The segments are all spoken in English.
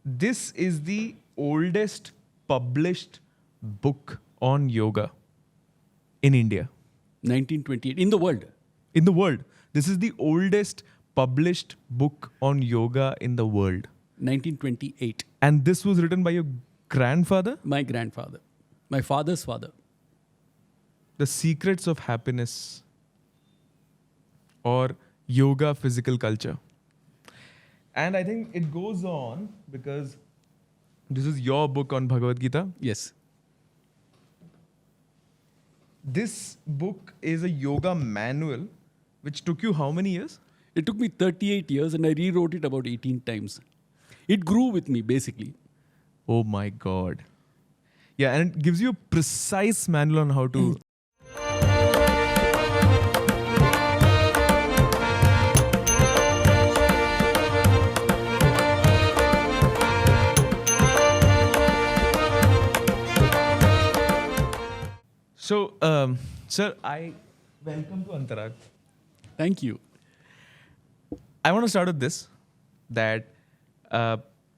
This is the oldest published book on yoga in India. 1928. In the world. In the world. This is the oldest published book on yoga in the world. 1928. And this was written by your grandfather? My grandfather. My father's father. The Secrets of Happiness or Yoga Physical Culture. And I think it goes on because this is your book on Bhagavad Gita. Yes. This book is a yoga manual which took you how many years? It took me 38 years and I rewrote it about 18 times. It grew with me, basically. Oh my God. Yeah, and it gives you a precise manual on how to... So, sir, I welcome to Antaraag. Thank you. I want to start with this, that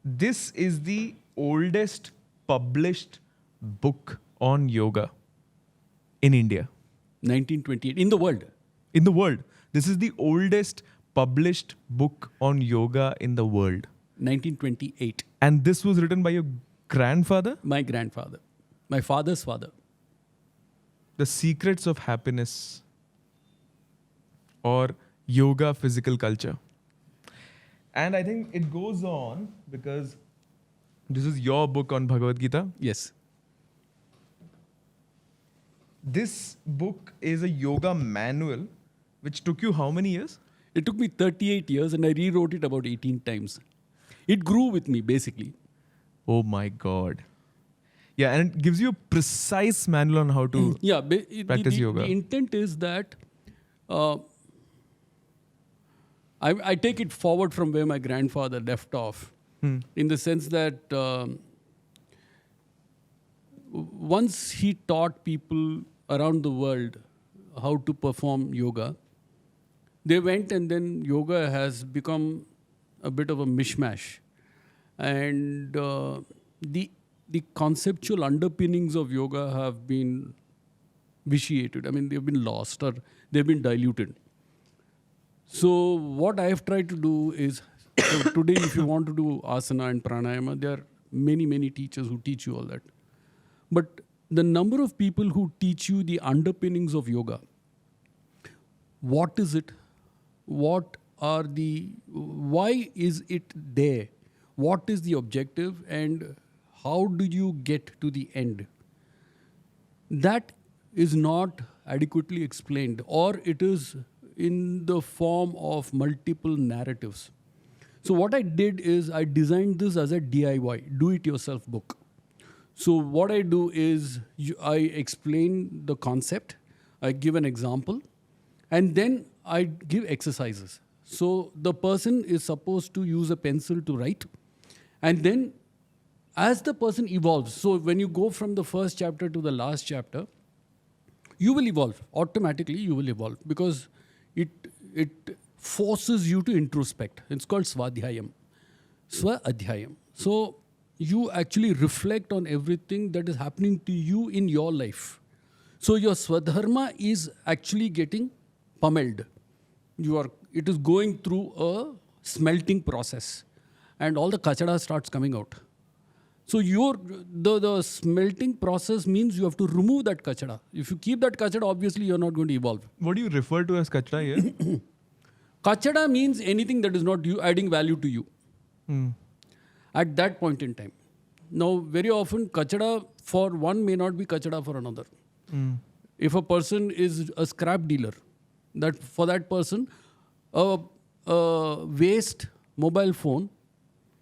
this is the oldest published book on yoga in India. 1928. In the world. In the world. This is the oldest published book on yoga in the world. 1928. And this was written by your grandfather? My grandfather. My father's father. The Secrets of Happiness or Yoga Physical Culture. And I think it goes on because this is your book on Bhagavad Gita. Yes. This book is a yoga manual which took you how many years? It took me 38 years and I rewrote it about 18 times. It grew with me, basically. Oh my God. Yeah, and it gives you a precise manual on how to practice yoga. The intent is that I take it forward from where my grandfather left off. In the sense that once he taught people around the world how to perform yoga, they went and then yoga has become a bit of a mishmash. And the conceptual underpinnings of yoga have been vitiated. I mean, they've been lost or they've been diluted. So what I have tried to do is, today if you want to do asana and pranayama, there are many, many teachers who teach you all that. But the number of people who teach you the underpinnings of yoga, what is it? Why is it there? What is the objective? And how do you get to the end? That is not adequately explained, or it is in the form of multiple narratives. So what I did is I designed this as a DIY, do-it-yourself book. So what I do is I explain the concept, I give an example, and then I give exercises. So the person is supposed to use a pencil to write, and then as the person evolves, so when you go from the first chapter to the last chapter, you will evolve. Automatically, you will evolve because it forces you to introspect. It's called Swadhyayam. Swa-adhyayam. So you actually reflect on everything that is happening to you in your life. So your Swadharma is actually getting pummeled. It is going through a smelting process and all the kachada starts coming out. So the smelting process means you have to remove that kachada. If you keep that kachada, obviously you're not going to evolve. What do you refer to as kachada here? Kachada means anything that is not you adding value to you at that point in time. Now, very often kachada for one may not be kachada for another. If a person is a scrap dealer, for that person, a waste mobile phone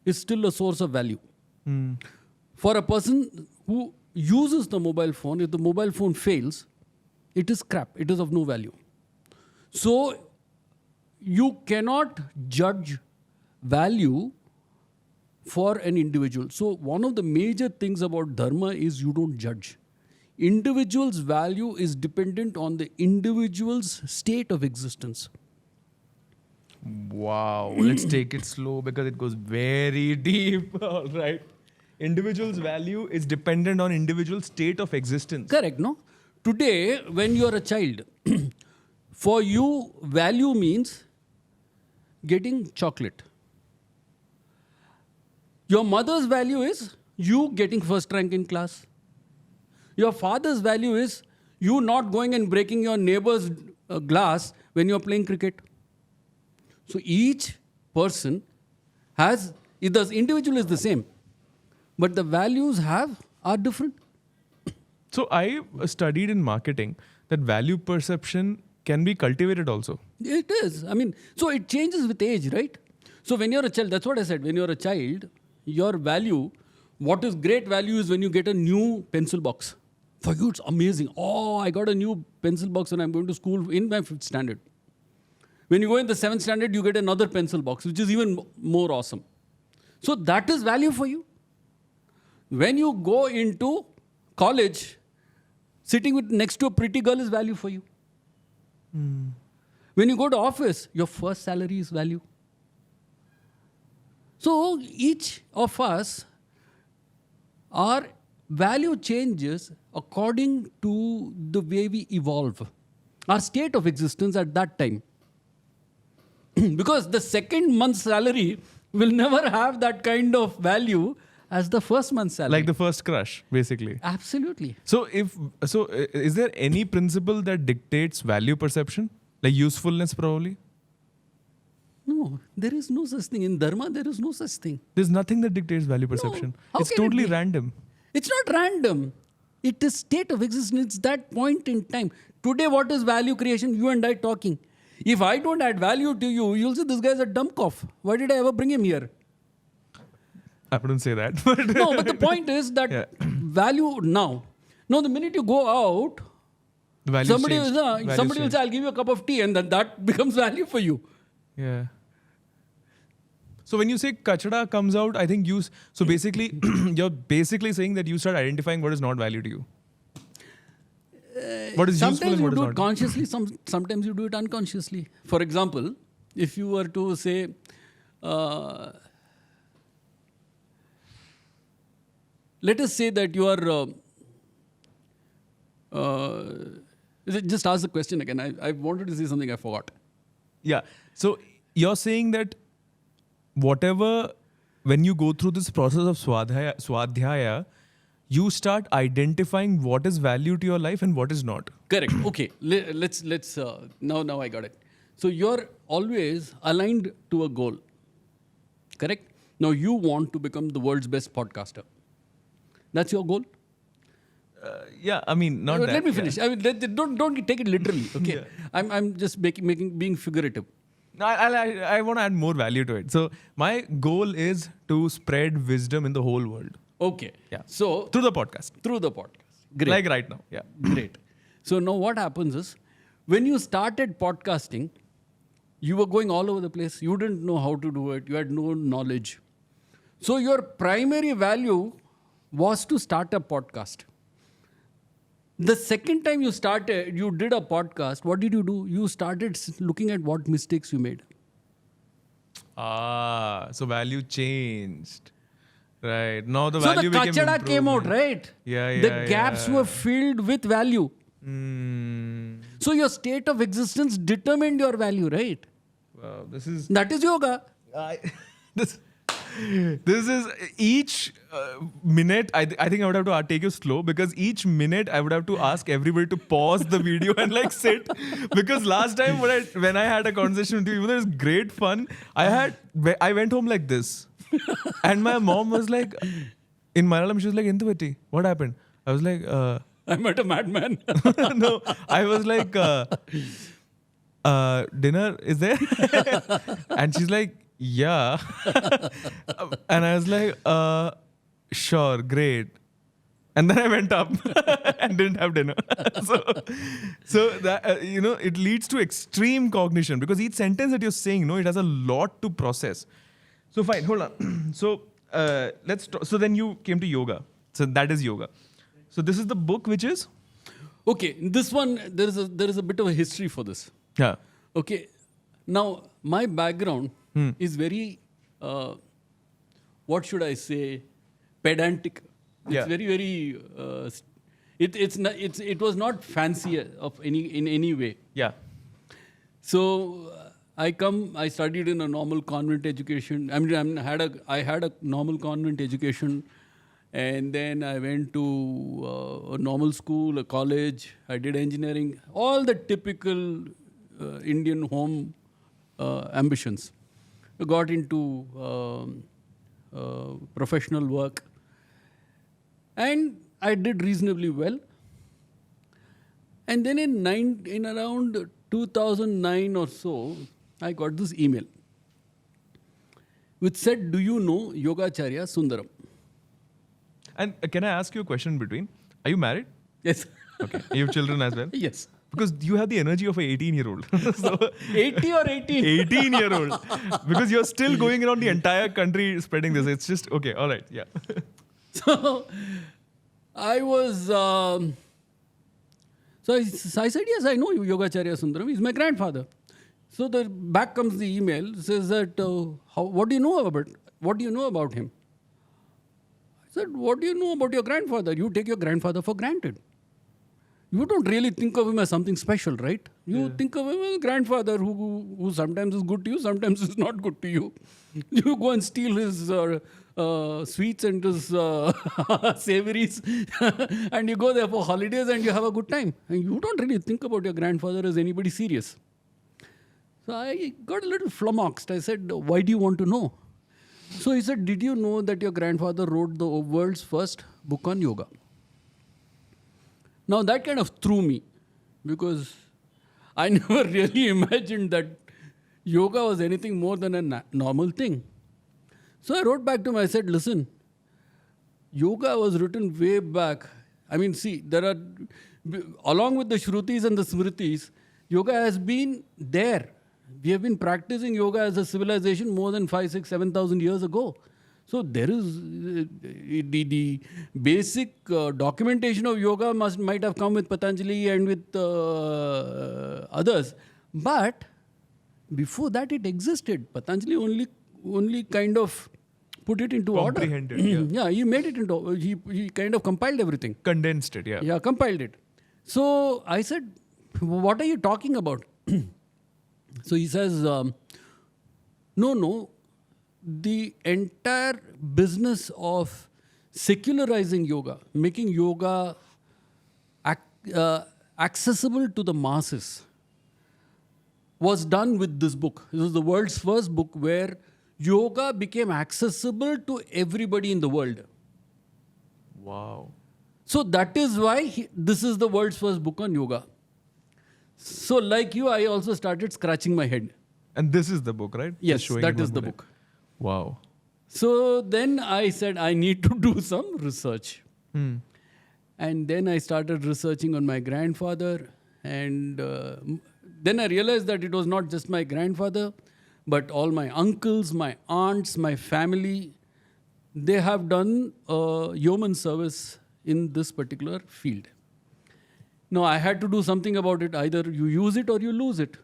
is still a source of value. For a person who uses the mobile phone, if the mobile phone fails, it is scrap. It is of no value. So you cannot judge value for an individual. So one of the major things about dharma is you don't judge. Individual's value is dependent on the individual's state of existence. Wow. Let's take it slow because it goes very deep. All right. Individual's value is dependent on individual state of existence. Correct, no? Today, when you are a child, for you, value means getting chocolate. Your mother's value is you getting first rank in class. Your father's value is you not going and breaking your neighbor's glass when you're playing cricket. So each person has, the individual is the same, but the values are different. So I studied in marketing that value perception can be cultivated also. It is. I mean, so it changes with age, right? So when you're a child, that's what I said. When you're a child, your value, what is great value is when you get a new pencil box. For you, it's amazing. Oh, I got a new pencil box when I'm going to school in my 5th standard. When you go in the 7th standard, you get another pencil box, which is even more awesome. So that is value for you. When you go into college, sitting next to a pretty girl is value for you. When you go to office, your first salary is value. So each of us, our value changes according to the way we evolve. Our state of existence at that time. Because the second month's salary will never have that kind of value as the first month's salary. Like the first crush, basically. Absolutely. So is there any principle that dictates value perception? Like usefulness probably? No, there is no such thing. In Dharma, there is no such thing. There's nothing that dictates value perception. How It's can it totally be? random. It's not random. It is state of existence. It's that point in time. Today, what is value creation? You and I talking. If I don't add value to you, you'll say this guy's a dumb cough. Why did I ever bring him here? I wouldn't say that. But No, but the point is that value now. No, the minute you go out, the value's somebody changed. Value's will changed. say, I'll give you a cup of tea, and then that becomes value for you. Yeah. So when you say kachada comes out, I think so basically, you're basically saying that you start identifying what is not value to you. What is useful Sometimes and you what is do not. it consciously, sometimes you do it unconsciously. For example, if you were to say, let us say that you are, just ask the question again. I wanted to say something, I forgot. Yeah. So you're saying that whatever, when you go through this process of swadhyaya, you start identifying what is value to your life and what is not. Correct. Okay. Let's now I got it. So you're always aligned to a goal. Correct? Now you want to become the world's best podcaster. That's your goal? Yeah, I mean, not that. Let me finish. Yeah. I mean, don't take it literally. Okay. I'm just being figurative. No, I want to add more value to it. So my goal is to spread wisdom in the whole world. Okay. Yeah. So Through the podcast. Great. Like right now. Yeah. Great. So now what happens is, when you started podcasting, you were going all over the place. You didn't know how to do it. You had no knowledge. So your primary value was to start a podcast. The second time you did a podcast, what did you do? You started looking at what mistakes you made. So value changed. Right. Now the So value the became kachada came out, improvement. right? Yeah, The gaps were filled with value. So your state of existence determined your value, right? Wow, this is That is yoga. this is each minute. I think I would have to take you slow because each minute I would have to ask everybody to pause the video and like sit, because last time when I had a conversation with you, even though it was great fun, I went home like this, and my mom was like, in Malayalam, she was like, "Endu patti? What happened?" I was like, I met a madman. no, I was like, dinner is there? And she's like, yeah. And I was like, sure, great. And then I went up and didn't have dinner. so that, it leads to extreme cognition because each sentence that you're saying, it has a lot to process. So fine, hold on. So so then you came to yoga. So that is yoga. So this is the book which is? Okay, this one, there is a bit of a history for this. Yeah. Okay, now my background is very, what should I say, pedantic. It's Yeah. very, very. It was not fancy in any way. Yeah. So I studied in a normal convent education. I had a normal convent education, and then I went to a normal school, a college. I did engineering, all the typical Indian home ambitions. I got into professional work, and I did reasonably well. And then in around 2009 or so, I got this email which said, "Do you know Yogacharya Sundaram?" And can I ask you a question in between? Are you married? Yes. Okay. You have children as well? Yes. Because you have the energy of an 18-year-old. So 80 or 18? 18-year-old. Because you're still going around the entire country spreading this. It's just, okay, all right, yeah. So I was... So I said, yes, I know Yogacharya Sundaram. He's my grandfather. So back comes the email. Says that, what do you know about him? I said, what do you know about your grandfather? You take your grandfather for granted. You don't really think of him as something special, right? You think of him as a grandfather who sometimes is good to you, sometimes is not good to you. You go and steal his sweets and his savories and you go there for holidays and you have a good time. And you don't really think about your grandfather as anybody serious. So I got a little flummoxed. I said, why do you want to know? So he said, did you know that your grandfather wrote the world's first book on yoga? Now that kind of threw me because I never really imagined that yoga was anything more than a normal thing. So I wrote back to him, I said, listen, yoga was written way back. I mean, see, along with the Shrutis and the Smritis, yoga has been there. We have been practicing yoga as a civilization more than 5,000, 6,000, 7,000 years ago. So there is the basic documentation of yoga might have come with Patanjali and with others. But before that it existed. Patanjali only kind of put it into order. Comprehended, yeah. Yeah, he made it into, he kind of compiled everything. Condensed it, yeah. Yeah, compiled it. So I said, what are you talking about? So he says, no, the entire business of secularizing yoga, making yoga accessible to the masses, was done with this book. This was the world's first book where yoga became accessible to everybody in the world. Wow. So that is why this is the world's first book on yoga. So like you, I also started scratching my head. And this is the book, right? Yes, Just showing that it is one the more book. time. Wow. So then I said, I need to do some research. And then I started researching on my grandfather. And then I realized that it was not just my grandfather, but all my uncles, my aunts, my family, they have done yeoman service in this particular field. Now, I had to do something about it. Either you use it or you lose it.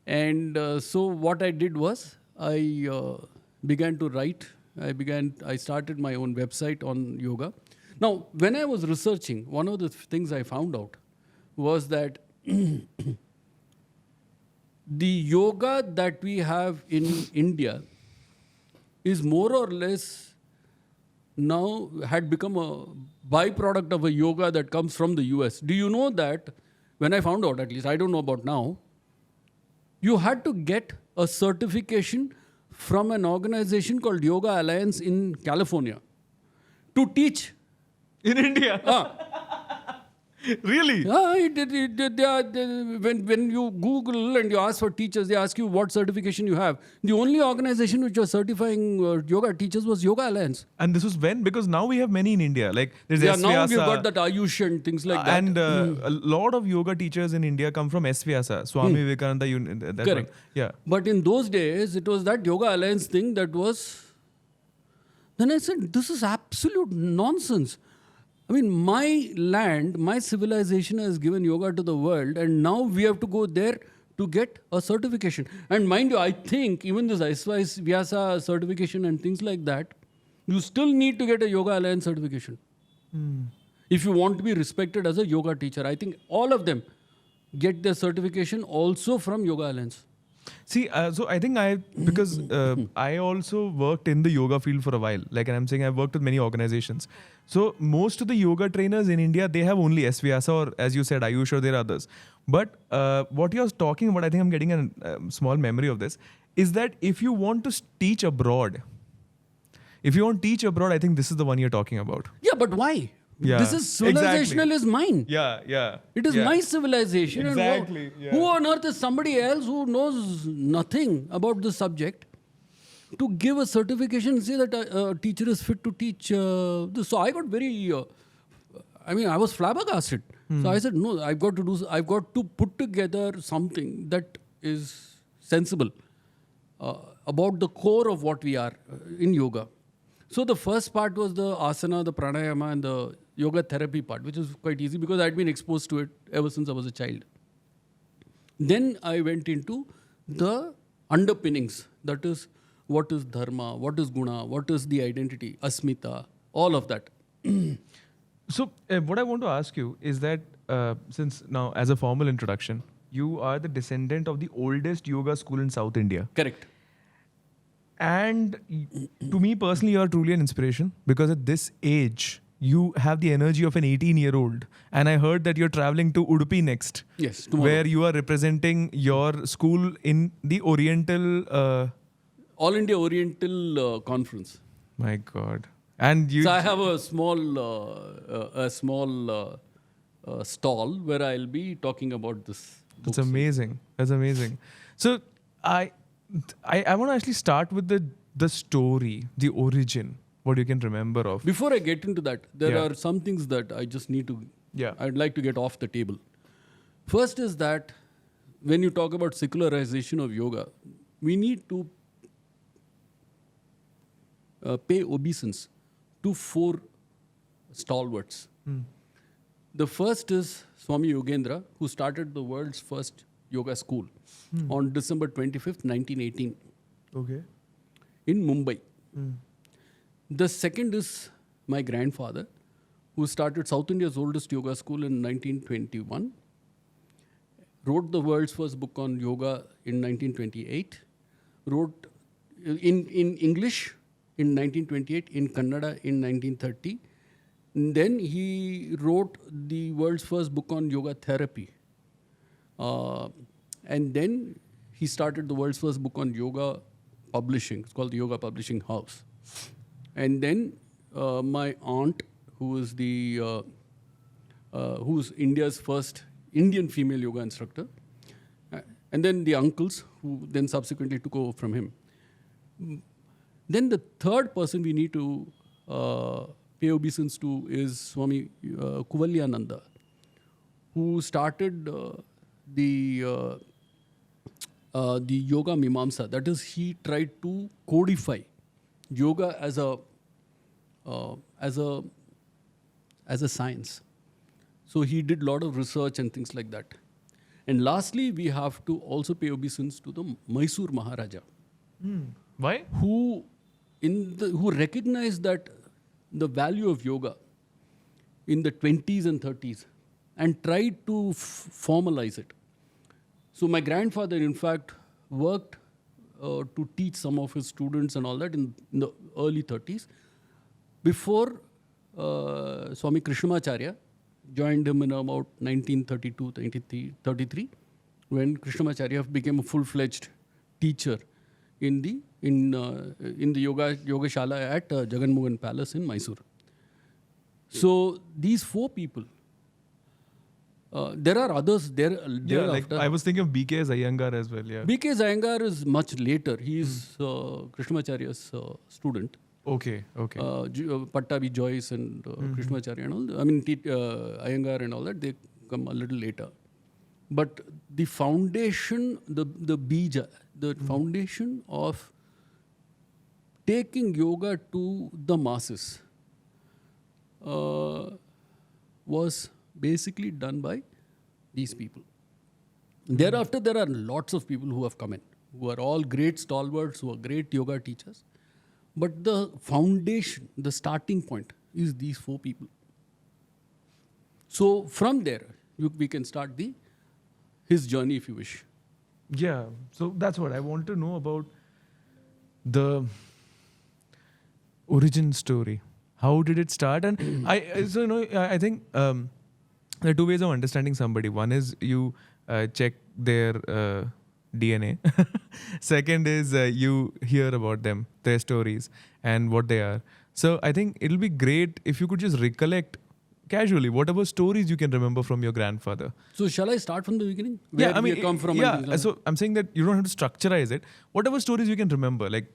And so what I did was, I began to write. I started my own website on yoga. Now, when I was researching, one of the things I found out was that the yoga that we have in India is more or less now had become a byproduct of a yoga that comes from the US. Do you know that, when I found out at least, I don't know about now, you had to get a certification from an organization called Yoga Alliance in California to teach. In India? Really? When you Google and you ask for teachers, they ask you what certification you have. The only organization which was certifying yoga teachers was Yoga Alliance. And this was when? Because now we have many in India. Like there's now SVyasa. we've got that Ayush and things like that. And a lot of yoga teachers in India come from SVyasa, Swami Vivekananda. That Correct. one. Yeah. But in those days, it was that Yoga Alliance thing that was... Then I said, this is absolute nonsense. I mean, my land, my civilization has given yoga to the world, and now we have to go there to get a certification. And mind you, I think even this Aisvais Vyasa certification and things like that, you still need to get a Yoga Alliance certification. If you want to be respected as a yoga teacher, I think all of them get their certification also from Yoga Alliance. See, so I think because I also worked in the yoga field for a while. Like, and I'm saying I've worked with many organizations. So most of the yoga trainers in India, they have only SVYASA or, as you said, Ayush, or there are others. But what you're talking about, I think I'm getting a small memory of this, is that if you want to teach abroad, I think this is the one you're talking about. Yeah, but why? Yeah, This is civilizational is mine. Yeah. It is my civilization. Exactly, And who on earth is somebody else who knows nothing about the subject to give a certification and say that a teacher is fit to teach this? So I got very, I was flabbergasted. So I said, no, I've got to put together something that is sensible about the core of what we are in yoga. So the first part was the asana, the pranayama, and the yoga therapy part, which is quite easy because I'd been exposed to it ever since I was a child. Then I went into the underpinnings. That is, what is dharma, what is guna, what is the identity, asmita, all of that. So what I want to ask you is that since now, as a formal introduction, you are the descendant of the oldest yoga school in South India. Correct. And to me personally, you are truly an inspiration because at this age, you have the energy of an 18-year-old. And I heard that you're traveling to Udupi next. Yes, tomorrow. Where you are representing your school in the Oriental... All India Oriental Conference. My God. And you... So I have a small stall where I'll be talking about this. That's amazing. So I want to actually start with the story, the origin, what you can remember of. Before I get into that, there are some things that I just need to, I'd like to get off the table. First is that when you talk about secularization of yoga, we need to pay obeisance to 4 stalwarts. The first is Swami Yogendra, who started the world's first yoga school on December 25th, 1918. Okay. In Mumbai. The second is my grandfather, who started South India's oldest yoga school in 1921, wrote the world's first book on yoga in 1928, wrote in English in 1928, in Kannada in 1930. And then he wrote the world's first book on yoga therapy. And then he started the world's first book on yoga publishing. It's called the Yoga Publishing House. And then my aunt, who is who's India's first Indian female yoga instructor, and then the uncles, who then subsequently took over from him. Then the third person we need to pay obeisance to is Swami Kuvalyananda, who started the Yoga Mimamsa. That is, he tried to codify yoga as a science. So he did a lot of research and things like that. And lastly, we have to also pay obeisance to the Mysore Maharaja. Why? Who recognized that the value of yoga in the 20s and 30s and tried to formalize it. So my grandfather, in fact, worked to teach some of his students and all that in the early 30s before Swami Krishnamacharya joined him in about 1932, 33, when Krishnamacharya became a full-fledged teacher in the yoga shala at Jagan Mohan Palace in Mysore. So these 4 people. There are others there. Like I was thinking of B.K. Iyengar as well. Yeah. B.K. Iyengar is much later. He is Krishnamacharya's student. Okay. Pattabi Joyce and Krishnamacharya and all. Iyengar and all that, they come a little later. But the foundation, the bija, the foundation of taking yoga to the masses was basically done by these people. Thereafter, there are lots of people who have come in, who are all great stalwarts, who are great yoga teachers. But the foundation, the starting point is these 4 people. So from there, we can start his journey if you wish. Yeah. So that's what I want to know about the origin story. How did it start? And I think there are 2 ways of understanding somebody. One is you check their DNA. Second is you hear about them, their stories, and what they are. So I think it'll be great if you could just recollect casually whatever stories you can remember from your grandfather. So shall I start from the beginning? Where we come from? Yeah, so I'm saying that you don't have to structurize it. Whatever stories you can remember, like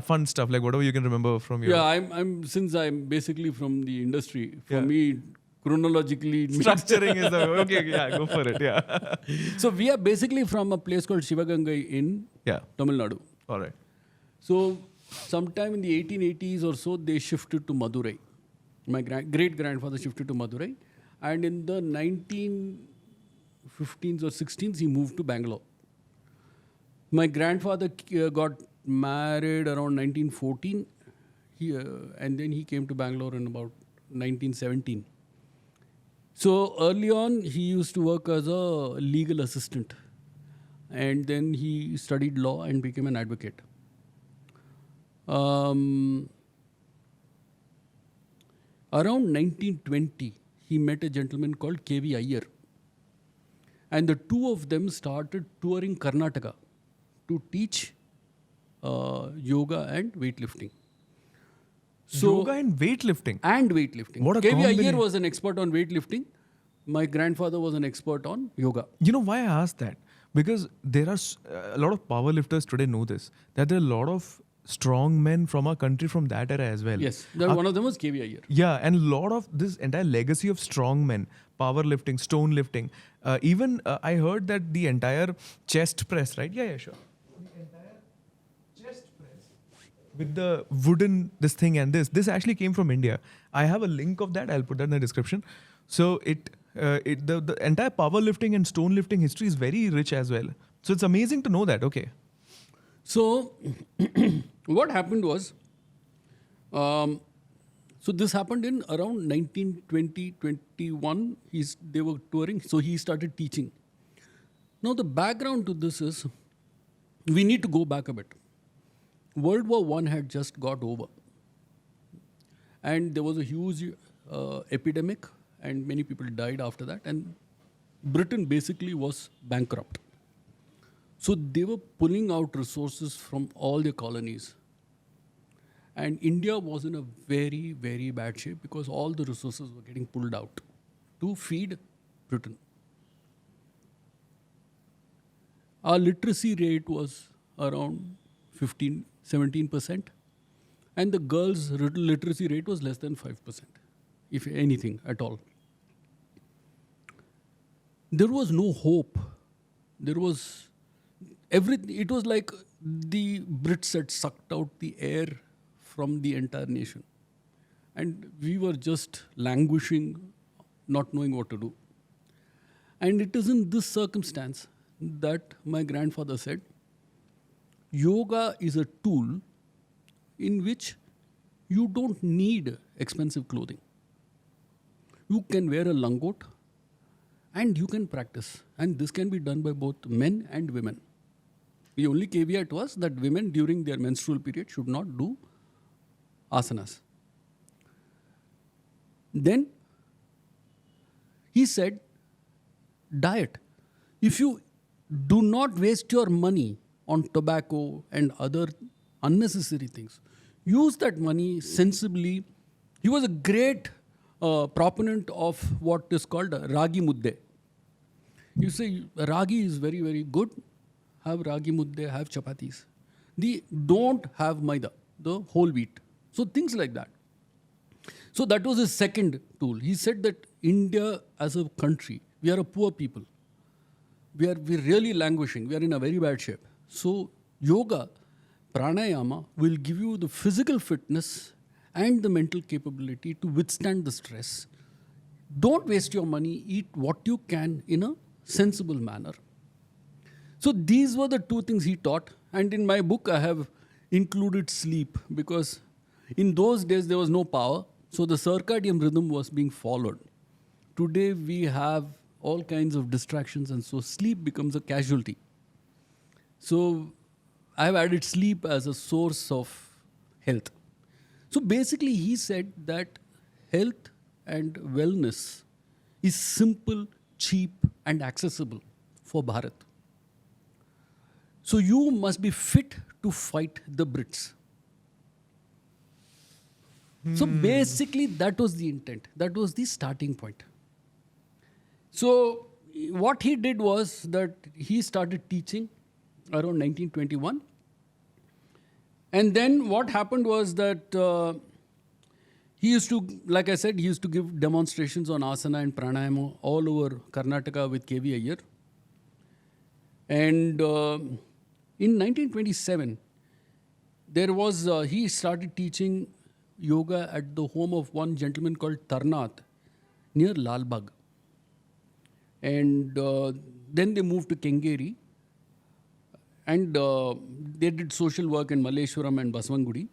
fun stuff, like whatever you can remember from your... Yeah, since I'm basically from the industry, for me, chronologically... Structuring is okay, yeah, go for it, yeah. So we are basically from a place called Shivagangai in Tamil Nadu. All right. So sometime in the 1880s or so, they shifted to Madurai. My great-grandfather shifted to Madurai. And in the 1915s or 16s, he moved to Bangalore. My grandfather got married around 1914. And then he came to Bangalore in about 1917. So early on, he used to work as a legal assistant. And then he studied law and became an advocate. Around 1920, he met a gentleman called K.V. Iyer. And the 2 of them started touring Karnataka to teach yoga and weightlifting. So, yoga and weightlifting? And weightlifting. What a K.V. combination. Iyer was an expert on weightlifting. My grandfather was an expert on yoga. You know why I asked that? Because there are a lot of powerlifters today know this, that there are a lot of strong men from our country from that era as well. Yes, one of them was K.V. Iyer. Yeah, and a lot of this entire legacy of strong men, powerlifting, stone lifting. Even I heard that the entire chest press, right? Yeah, sure. The entire chest press with the wooden this thing and this actually came from India. I have a link of that. I'll put that in the description. So the entire powerlifting and stone lifting history is very rich as well. So it's amazing to know that. Okay. So what happened was, so this happened in around 1920-21. They were touring, so he started teaching. Now the background to this is, we need to go back a bit. World War I had just got over. And there was a huge epidemic, and many people died after that. And Britain basically was bankrupt. So they were pulling out resources from all their colonies. And India was in a very, very bad shape because all the resources were getting pulled out to feed Britain. Our literacy rate was around 17%. And the girls' literacy rate was less than 5%, if anything at all. There was no hope. There was everything. It was like the Brits had sucked out the air from the entire nation. And we were just languishing, not knowing what to do. And it is in this circumstance that my grandfather said, yoga is a tool in which you don't need expensive clothing. You can wear a langot and you can practice. And this can be done by both men and women. The only caveat was that women during their menstrual period should not do asanas. Then he said, diet. If you do not waste your money on tobacco and other unnecessary things, use that money sensibly. He was a great proponent of what is called ragi mudde. You say ragi is very, very good. Have ragi mudde, have chapatis. Don't have maida, the whole wheat. So things like that. So that was his second tool. He said that India as a country, we are a poor people. We're really languishing. We are in a very bad shape. So yoga, pranayama will give you the physical fitness and the mental capability to withstand the stress. Don't waste your money. Eat what you can in a sensible manner. So these were the two things he taught. And in my book, I have included sleep because in those days there was no power. So the circadian rhythm was being followed. Today we have all kinds of distractions, and so sleep becomes a casualty. So I have added sleep as a source of health. So basically he said that health and wellness is simple, cheap and accessible for Bharat. So you must be fit to fight the Brits. So basically that was the intent. That was the starting point. So what he did was that he started teaching around 1921. And then what happened was that he used to, like I said, he used to give demonstrations on asana and pranayama all over Karnataka with K.V. Iyer. And in 1927, there was, he started teaching yoga at the home of one gentleman called Tarnath near Lalbagh. And then they moved to Kengeri. And they did social work in Malleshwaram and Baswangudi.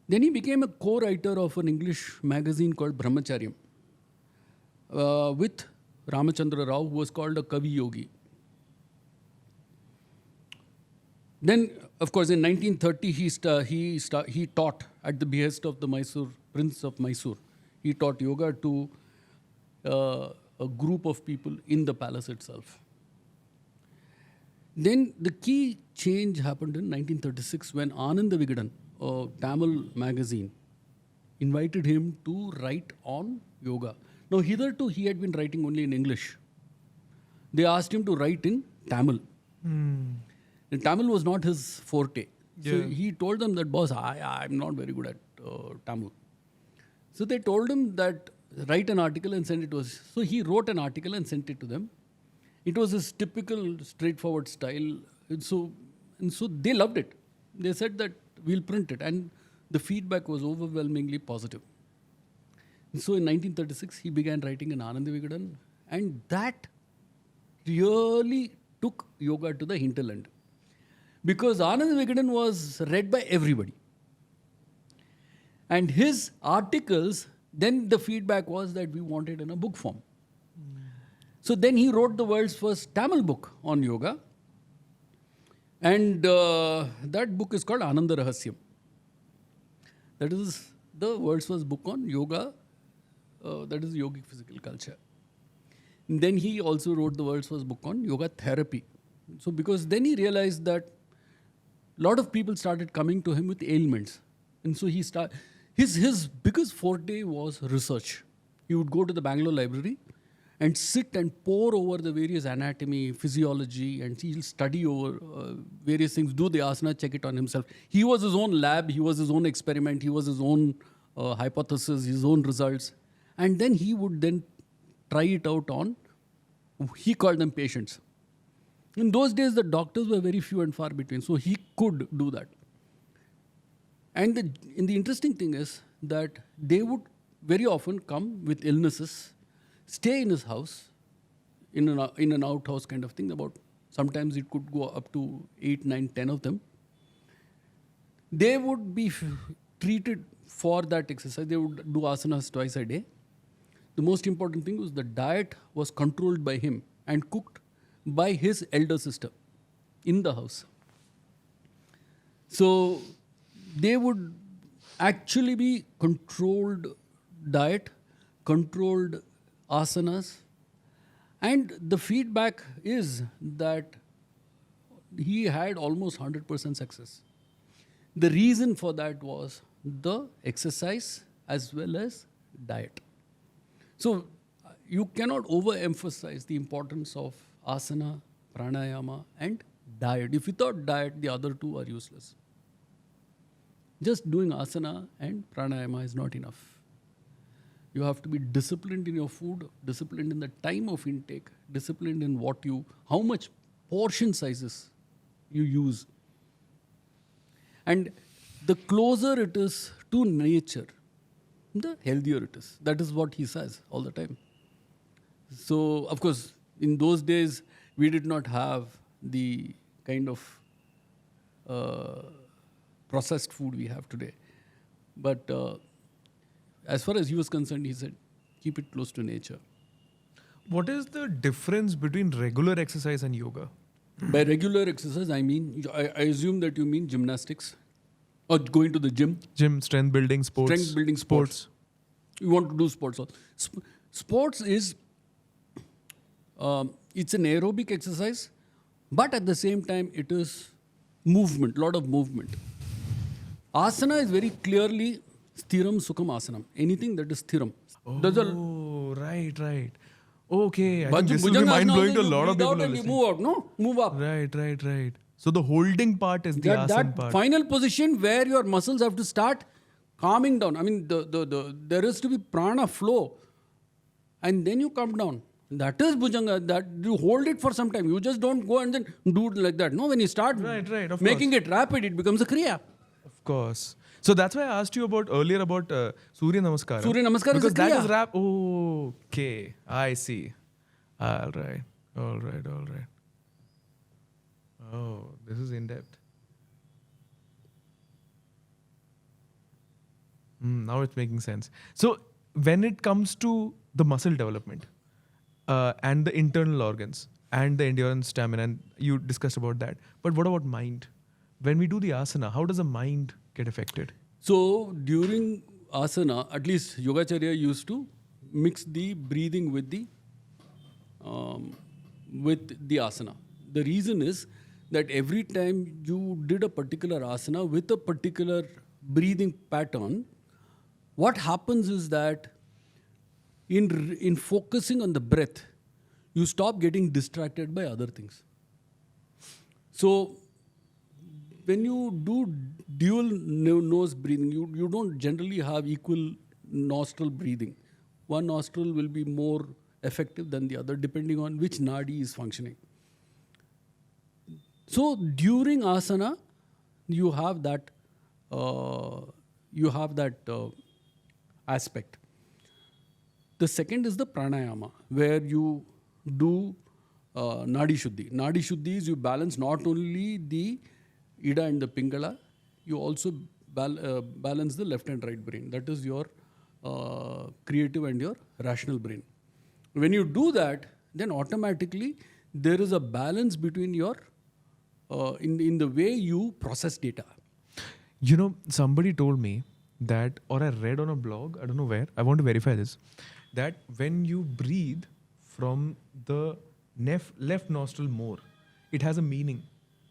Then he became a co-writer of an English magazine called Brahmacharyam with Ramachandra Rao, who was called a Kavi Yogi. Then, of course, in 1930, he taught at the behest of the Mysore Prince of Mysore. He taught yoga to a group of people in the palace itself. Then the key change happened in 1936 when Ananda Vigadan, a Tamil magazine, invited him to write on yoga. Now, hitherto he had been writing only in English. They asked him to write in Tamil. And Tamil was not his forte. So he told them that, boss, I'm not very good at Tamil. So they told him that write an article and send it to us. So he wrote an article and sent it to them. It was his typical straightforward style. And so they loved it. They said that we'll print it. And the feedback was overwhelmingly positive. And so in 1936, he began writing in Ananda Vigadan. And that really took yoga to the hinterland. Because Ananda Vigadan was read by everybody. And his articles, then the feedback was that we want it in a book form. So then he wrote the world's first Tamil book on yoga. And that book is called Ananda Rahasyam. That is the world's first book on yoga. That is yogic physical culture. And then he also wrote the world's first book on yoga therapy. So because then he realized that a lot of people started coming to him with ailments. And so his biggest forte was research. He would go to the Bangalore Library and sit and pore over the various anatomy, physiology, and he'll study over various things, do the asana, check it on himself. He was his own lab, he was his own experiment, he was his own hypothesis, his own results. And then he would then try it out on, he called them patients. In those days, the doctors were very few and far between, so he could do that. And the interesting thing is that they would very often come with illnesses, stay in his house, in an outhouse kind of thing. Sometimes it could go up to 8, 9, 10 of them. They would be treated for that exercise. They would do asanas twice a day. The most important thing was the diet was controlled by him and cooked by his elder sister in the house. So they would actually be controlled diet, controlled asanas, and the feedback is that he had almost 100% success. The reason for that was the exercise as well as diet. So you cannot overemphasize the importance of asana, pranayama, and diet. If without diet, the other two are useless. Just doing asana and pranayama is not enough. You have to be disciplined in your food, disciplined in the time of intake, disciplined in how much portion sizes you use. And the closer it is to nature, the healthier it is. That is what he says all the time. So, of course, in those days, we did not have the kind of processed food we have today. But as far as he was concerned, he said, keep it close to nature. What is the difference between regular exercise and yoga? By regular exercise, I mean, I assume that you mean gymnastics or going to the gym. Gym, strength building, sports. Strength building, sports. You want to do sports. Sports is, it's an aerobic exercise, but at the same time, it is movement, lot of movement. Asana is very clearly sthiram sukham asanam. Anything that is sthiram. Oh, right. Okay, I think this will be mind-blowing to a lot of people. And you move out, no? Move up. Right. So the holding part is the asana That part. final position where your muscles have to start calming down. I mean, there is to be prana flow. And then you come down. That is bhujanga. That you hold it for some time. You just don't go and then do it like that. No, when you start Right, making it rapid, it becomes a kriya. Of course. So that's why I asked you earlier about Surya Namaskara. Surya Namaskara is a because that kriya. is rap. Oh, okay. I see. All right. Oh, this is in depth. Now it's making sense. So when it comes to the muscle development and the internal organs and the endurance, stamina, and you discussed about that. But what about mind? When we do the asana, how does the mind get affected? So during asana, at least Yogacharya used to mix the breathing with the asana. The reason is that every time you did a particular asana with a particular breathing pattern, what happens is that in focusing on the breath, you stop getting distracted by other things. So when you do dual nose breathing, you don't generally have equal nostril breathing. One nostril will be more effective than the other depending on which nadi is functioning. So during asana, you have that aspect. The second is the pranayama, where you do nadi shuddhi. Nadi shuddhi is you balance not only the Ida and the Pingala, you also balance the left and right brain. That is your creative and your rational brain. When you do that, then automatically there is a balance between your in the way you process data. You know, somebody told me that, or I read on a blog, I don't know where, I want to verify this, that when you breathe from the left nostril more, it has a meaning.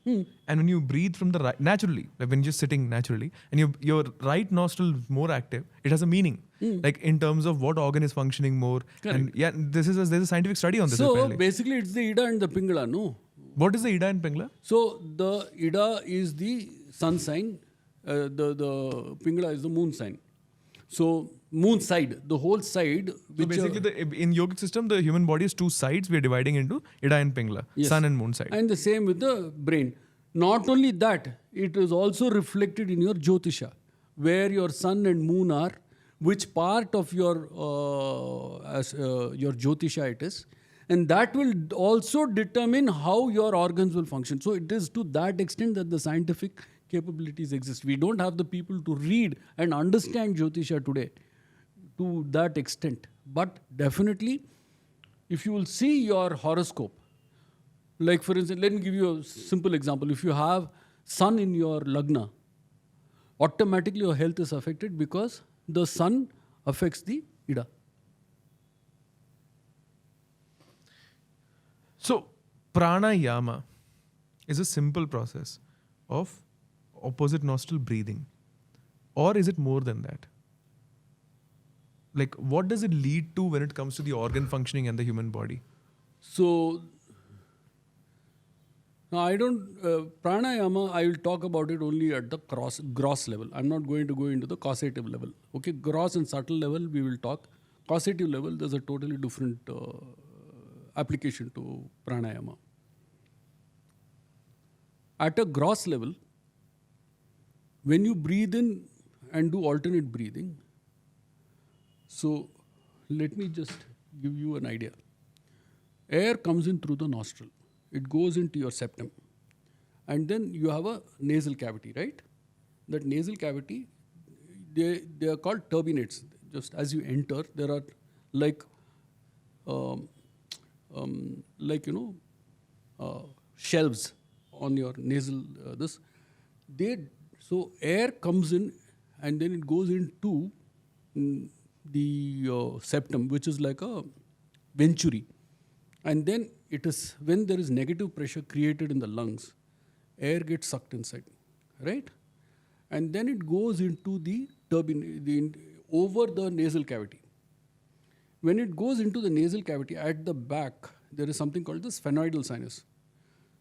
And when you breathe from the right, naturally, like when you're just sitting naturally, and your right nostril is more active, it has a meaning. Like in terms of what organ is functioning more. Correct. And yeah, there's a scientific study on this. So apparently. basically it's the Ida and the Pingala, no? What is the Ida and Pingala? So the Ida is the sun sign, the Pingala is the moon sign. So moon side, the whole side. So basically, in yogic system, the human body is two sides. We are dividing into Ida and Pingala, Yes. sun and moon side. And the same with the brain. Not only that, it is also reflected in your Jyotisha, where your sun and moon are, which part of your Jyotisha it is. And that will also determine how your organs will function. So it is to that extent that the scientific capabilities exist. We don't have the people to read and understand Jyotisha today to that extent. But definitely, if you will see your horoscope, like for instance, let me give you a simple example. If you have sun in your lagna, automatically your health is affected because the sun affects the Ida. So, pranayama is a simple process of opposite nostril breathing. Or is it more than that? Like, what does it lead to when it comes to the organ functioning and the human body? So, now I don't, pranayama, I will talk about it only at the gross level. I'm not going to go into the causative level. Okay, gross and subtle level we will talk. Causative level, there's a totally different application to pranayama. At a gross level, when you breathe in and do alternate breathing, so let me just give you an idea. Air comes in through the nostril. it goes into your septum. And then you have a nasal cavity, right? That nasal cavity, they are called turbinates. Just as you enter, there are like, shelves on your nasal, so air comes in and then it goes into the septum, which is like a venturi. And then it is, when there is negative pressure created in the lungs, air gets sucked inside, right? And then it goes into the over the nasal cavity. When it goes into the nasal cavity, at the back, there is something called the sphenoidal sinus.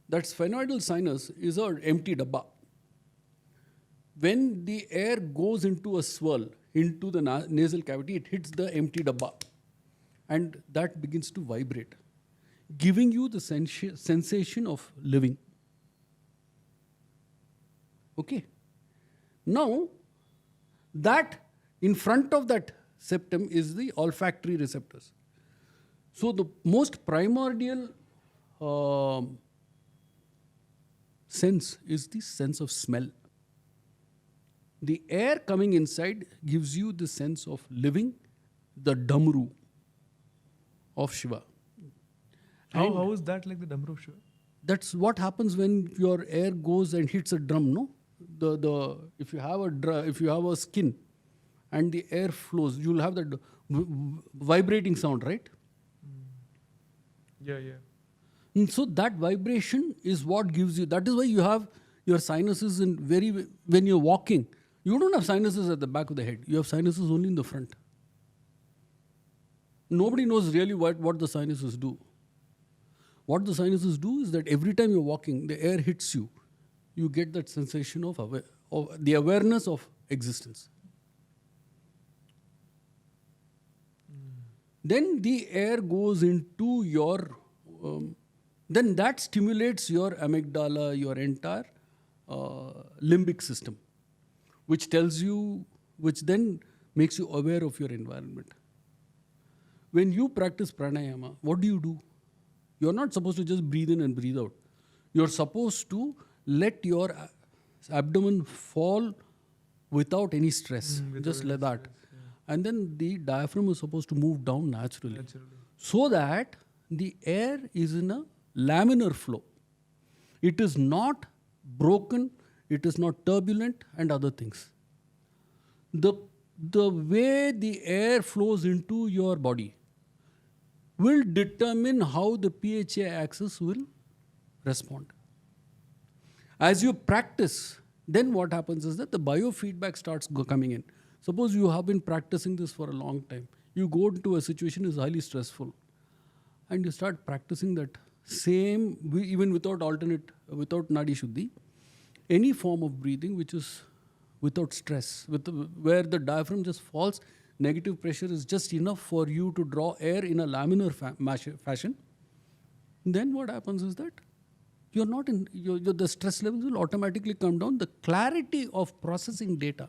That sphenoidal sinus is an empty dabba. When the air goes into a swirl into the nasal cavity, it hits the empty dabba. And that begins to vibrate, giving you the sensation of living. Okay. Now, that in front of that septum is the olfactory receptors. So the most primordial sense is the sense of smell. The air coming inside gives you the sense of living, the damru of Shiva. How is that like the Damru Shiva? That's what happens when your air goes and hits a drum, no? If you have a skin and the air flows, you'll have that vibrating sound, right? Yeah. And so that vibration is what gives you. That is why you have your sinuses when you're walking. You don't have sinuses at the back of the head. You have sinuses only in the front. Nobody knows really what the sinuses do. What the sinuses do is that every time you're walking, the air hits you. You get that sensation of the awareness of existence. Then the air goes into your, then that stimulates your amygdala, your entire limbic system, which then makes you aware of your environment. When you practice pranayama, what do? You're not supposed to just breathe in and breathe out. You're supposed to let your abdomen fall without any stress. Just let that. Yeah. And then the diaphragm is supposed to move down naturally. So that the air is in a laminar flow. It is not broken, it is not turbulent and other things. The way the air flows into your body will determine how the PHA axis will respond. As you practice, then what happens is that the biofeedback starts coming in. Suppose you have been practicing this for a long time. You go into a situation that is highly stressful and you start practicing that same, even without Nadi Shuddhi, any form of breathing which is without stress, where the diaphragm just falls, negative pressure is just enough for you to draw air in a laminar fashion. Then what happens is that you're not the stress levels will automatically come down. The clarity of processing data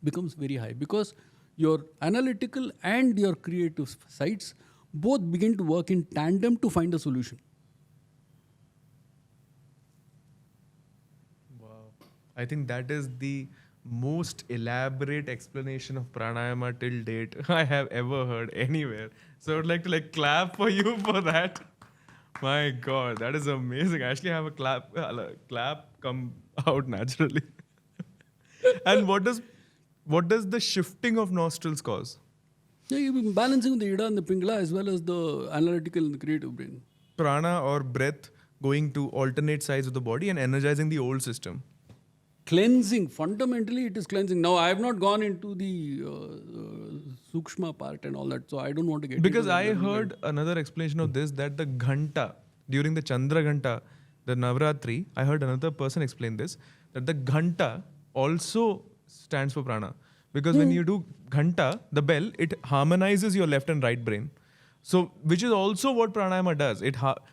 becomes very high because your analytical and your creative sides both begin to work in tandem to find a solution. Wow. I think that is the most elaborate explanation of pranayama till date I have ever heard anywhere. So I would like to clap for you for that. My God, that is amazing. I actually have a clap come out naturally. And what does the shifting of nostrils cause? Yeah, you've been balancing the Ida and the Pingala as well as the analytical and the creative brain. Prana or breath going to alternate sides of the body and energizing the old system. Cleansing. Fundamentally, it is cleansing. Now, I have not gone into the Sukshma part and all that, so I don't want to get because into I heard another explanation of this, that the Ghanta, during the Chandra Ghanta, the Navratri, I heard another person explain this, that the Ghanta also stands for prana. Because when you do Ghanta, the bell, it harmonizes your left and right brain. So, which is also what pranayama does.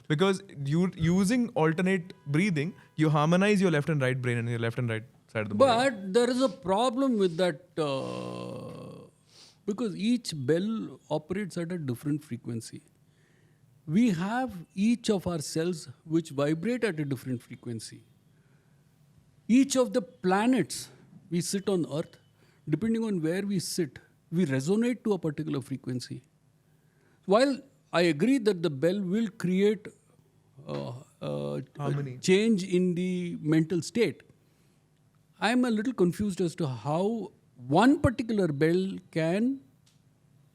Because you using alternate breathing, you harmonize your left and right brain and your left and right side of the body. But there is a problem with that because each bell operates at a different frequency. we have each of our cells which vibrate at a different frequency. Each of the planets we sit on Earth, depending on where we sit, we resonate to a particular frequency. While I agree that the bell will create Harmony. change in the mental state, I am a little confused as to how one particular bell can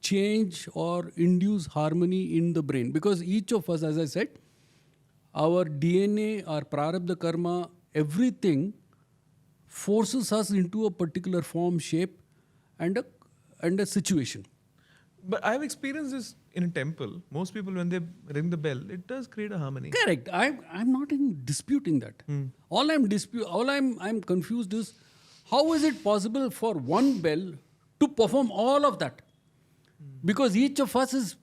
change or induce harmony in the brain. Because each of us, as I said, our DNA, our prarabdha karma, everything forces us into a particular form, shape, and a situation. But I've experienced this in a temple. Most people, when they ring the bell, it does create a harmony. Correct. I'm not in disputing that. All I'm confused is how is it possible for one bell to perform all of that? Because each of us is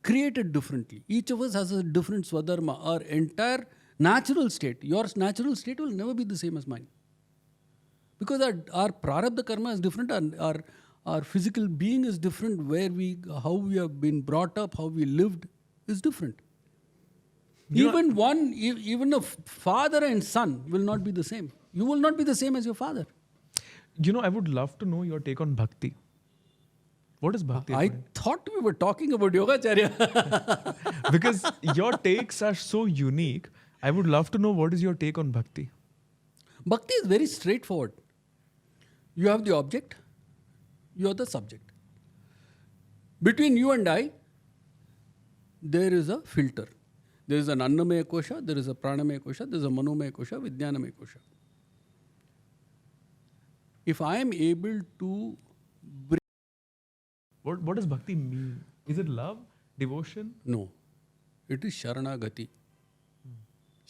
created differently. Each of us has a different swadharma. Our entire natural state, your natural state will never be the same as mine. Because our prarabdha karma is different, and our physical being is different, how we have been brought up, how we lived is different. Even a father and son will not be the same. You will not be the same as your father. I would love to know your take on bhakti. What is bhakti? I thought we were talking about Yogacharya. Because your takes are so unique. I would love to know what is your take on bhakti. Bhakti is very straightforward. You have the object, you are the subject. Between you and I, there is a filter. There is an annamaya kosha, there is a pranamaya kosha, there is a manomaya kosha, vijnanamaya kosha. If I am able to bring... What does bhakti mean? Is it love? Devotion? No. It is Sharanagati.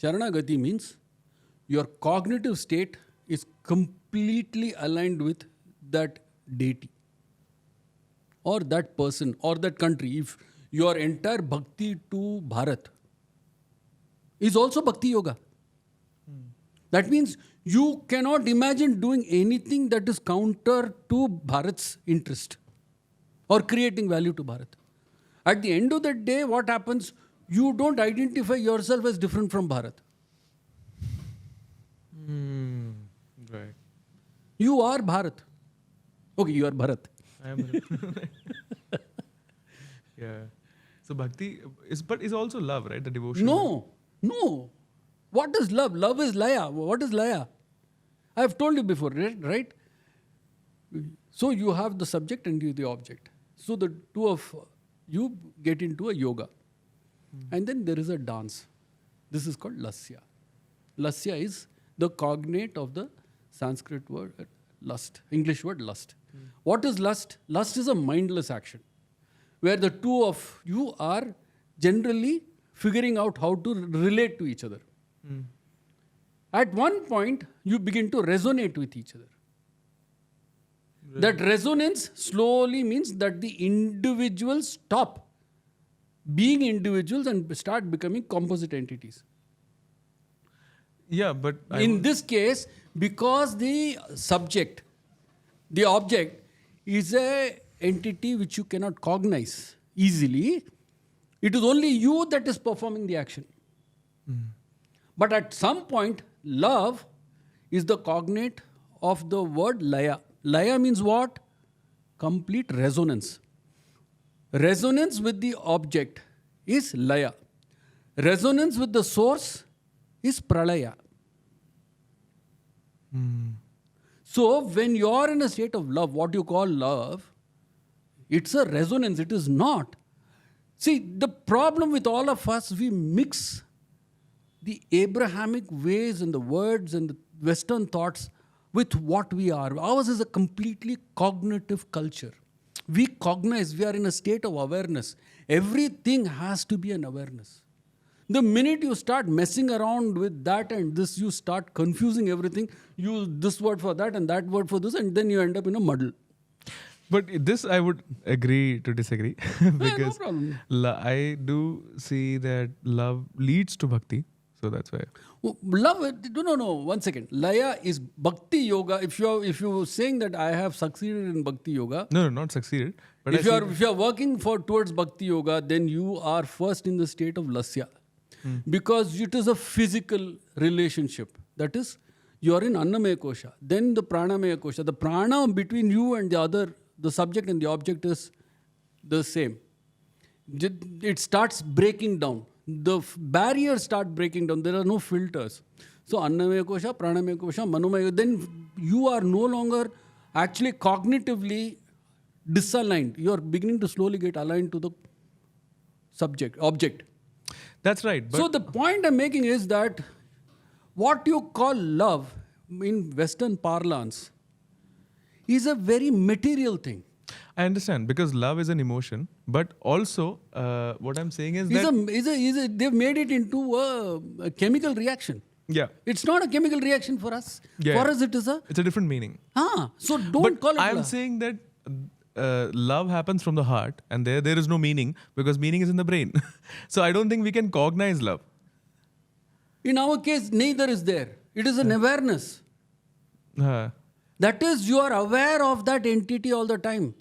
Sharanagati means your cognitive state is completely aligned with that deity or that person or that country. If your entire bhakti to Bharat is also bhakti yoga. That means you cannot imagine doing anything that is counter to Bharat's interest or creating value to Bharat. At the end of the day, what happens? You don't identify yourself as different from Bharat. Right. You are Bharat. Okay, you are Bharat. I am. Yeah. So bhakti is also love, right? The devotion. No. What is love? Love is laya. What is laya? I have told you before, right? So you have the subject and you the object. So the two of you get into a yoga. And then there is a dance. This is called lasya. Lasya is the cognate of the Sanskrit word lust, English word lust. What is lust? Lust is a mindless action where the two of you are generally figuring out how to relate to each other. At one point, you begin to resonate with each other. That resonance slowly means that the individuals stop being individuals and start becoming composite entities. Yeah, but In this case, because the subject, the object, is a entity which you cannot cognize easily, it is only you that is performing the action. But at some point, love is the cognate of the word laya. Laya means what? Complete resonance. Resonance with the object is laya. Resonance with the source is pralaya. So when you are in a state of love, what you call love, it's a resonance. It is not. See, the problem with all of us, we mix the Abrahamic ways and the words and the Western thoughts with what we are. Ours is a completely cognitive culture. We cognize, we are in a state of awareness. Everything has to be an awareness. The minute you start messing around with that and this, you start confusing everything, use this word for that and that word for this, and then you end up in a muddle. But this I would agree to disagree because no problem. I do see that love leads to bhakti. So that's why. Love, no. 1 second. Laya is Bhakti Yoga. If you're saying that I have succeeded in Bhakti Yoga, No, not succeeded. But if you are working towards Bhakti Yoga, then you are first in the state of Lasya. Because it is a physical relationship. That is, you are in Annamaya Kosha. Then the Pranamaya Kosha. The prana between you and the subject and the object is the same. It starts breaking down. The barriers start breaking down. There are no filters. So Annamaya Kosha, Pranamaya Kosha, Manomaya. Then you are no longer actually cognitively disaligned. You are beginning to slowly get aligned to the object. That's right. But So the point I'm making is that what you call love in Western parlance is a very material thing. I understand, because love is an emotion. But also, what I'm saying is that... They've made it into a chemical reaction. Yeah. It's not a chemical reaction for us. Yeah. For us, it is It's a different meaning. So don't call it I'm love. saying that love happens from the heart, and there is no meaning, because meaning is in the brain. So I don't think we can cognize love. In our case, neither is there. It is an awareness. That is, you are aware of that entity all the time.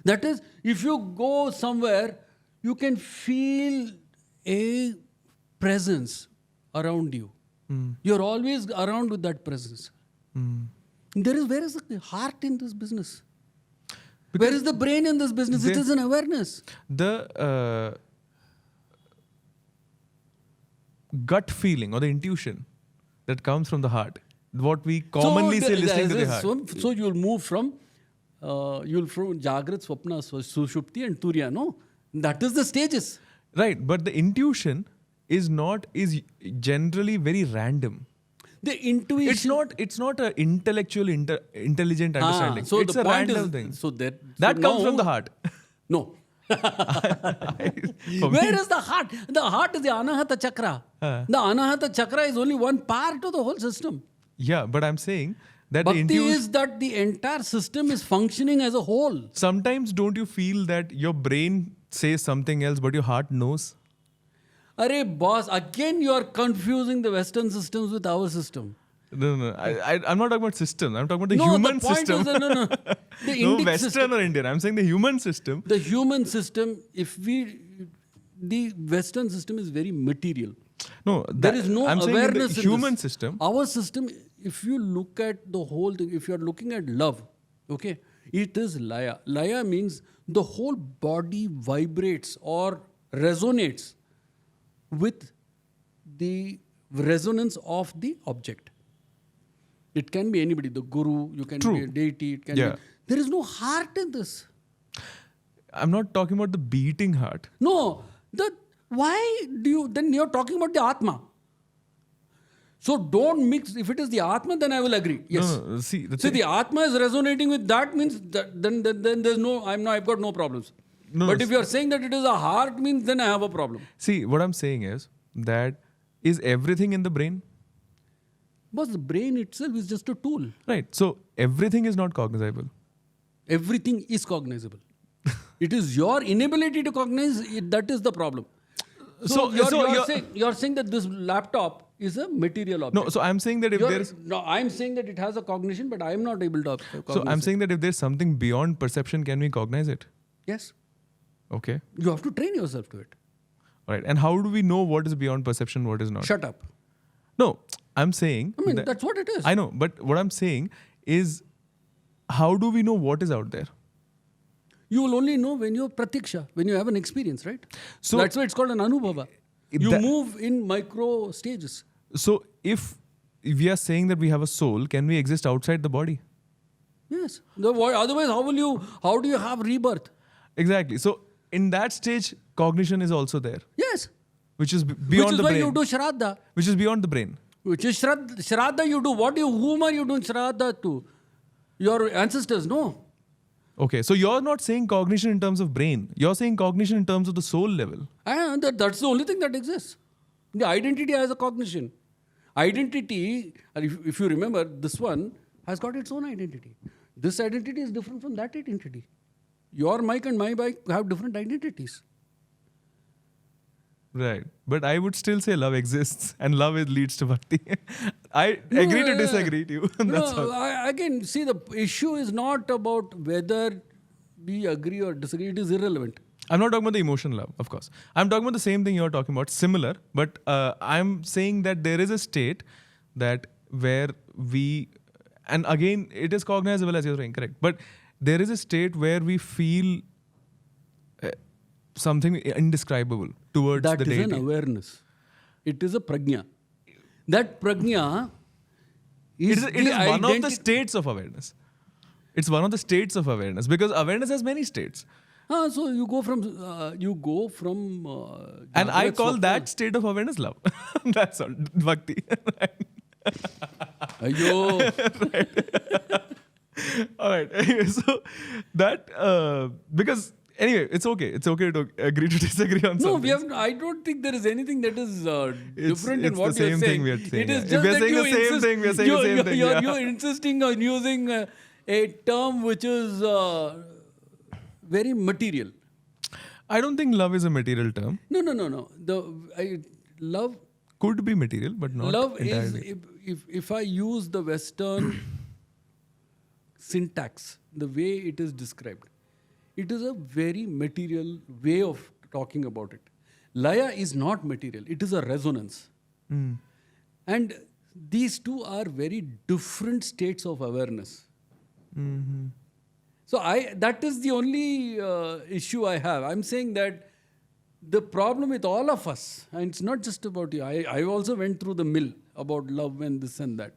That is, if you go somewhere, you can feel a presence around you. You're always around with that presence. Where is the heart in this business? Where is the brain in this business? It is an awareness. The gut feeling or the intuition that comes from the heart, what we commonly say listening to the heart. So you'll move from Jagrat, Swapna, Sushupti and Turiya, no? That is the stages. Right, but the intuition is generally very random. The intuition. It's not an intellectual, intelligent understanding. So it's the a point random is, thing. So that comes from the heart. No. Where is the heart? The heart is the Anahata Chakra. The Anahata Chakra is only one part of the whole system. Yeah, but I'm saying that Bhakti is that the entire system is functioning as a whole. Sometimes don't you feel that your brain says something else, but your heart knows? Arey boss, again you are confusing the Western systems with our system. No. I'm not talking about system. I'm talking about the human system. No. The No, Indic Western system. or Indian. I'm saying the human system. The human system, the Western system is very material. No, There is no I'm awareness saying the in human this. system. Our system, if you look at the whole thing, if you are looking at love, okay, it is Laya. Laya means the whole body vibrates or resonates with the resonance of the object. It can be anybody, the guru, you can be a deity, it can be. There is no heart in this. I'm not talking about the beating heart. No, then you're talking about the Atma. So don't mix, if it is the Atma, then I will agree. Yes. No, see, the Atma is resonating with that means that then there's no, I've got no problems. But if you're saying that it is a heart means then I have a problem. See, what I'm saying is that is everything in the brain? But the brain itself is just a tool. Right. So everything is not cognizable. Everything is cognizable. It is your inability to cognize it, that is the problem. So you're saying that this laptop is a material object. No, so I'm saying that if there's... No, I'm saying that it has a cognition, but I'm not able to cognize So I'm saying that if there's something beyond perception, can we cognize it? Yes. Okay. You have to train yourself to it. All right. And how do we know what is beyond perception, what is not? Shut up. No, I'm saying... I mean, that's what it is. I know, but what I'm saying is, how do we know what is out there? You will only know when you're pratiksha, when you have an experience, right? So that's why it's called an anubhava. You move in micro stages. So if we are saying that we have a soul, can we exist outside the body? Yes. Otherwise, how do you have rebirth? Exactly. So in that stage, cognition is also there. Yes. Which is beyond the brain. Which is why you do shraddha. Which is beyond the brain. Which is shraddha you do. Whom are you doing shraddha to? Your ancestors, no. Okay, so you're not saying cognition in terms of brain. You're saying cognition in terms of the soul level. And that's the only thing that exists. The identity has a cognition. Identity, if you remember, this one has got its own identity. This identity is different from that identity. Your mic and my mic have different identities. Right. But I would still say love exists and love leads to bhakti. I agree to disagree to you. That's all. Again, see, the issue is not about whether we agree or disagree. It is irrelevant. I'm not talking about the emotion love, of course. I'm talking about the same thing you're talking about, similar. But I'm saying that there is a state that where we, and again, it is cognizable as you're saying, correct. But there is a state where we feel something indescribable towards That the is deity. an awareness. It is a prajna. That prajna is It is one of the identi- states of awareness. It's one of the states of awareness because awareness has many states. So you go from And I Jagrat call Swapna. that state of awareness love. That's all. Bhakti. Ayyo. All right. Anyway, so that, because, anyway, it's okay. It's okay to agree to disagree on No, something. I don't think there is anything that is different in it's what the you're same saying. thing we are saying, It is yeah. just If we are that saying you the same insist, thing, we are saying the same thing, yeah. You're insisting on using a term which is very material. I don't think love is a material term. No. Love Could be material, but not love entirely. is if I use the Western syntax, the way it is described, it is a very material way of talking about it. Laya is not material; it is a resonance, and these two are very different states of awareness. So that is the only issue I have. I'm saying that the problem with all of us, and it's not just about you. I also went through the mill about love and this and that.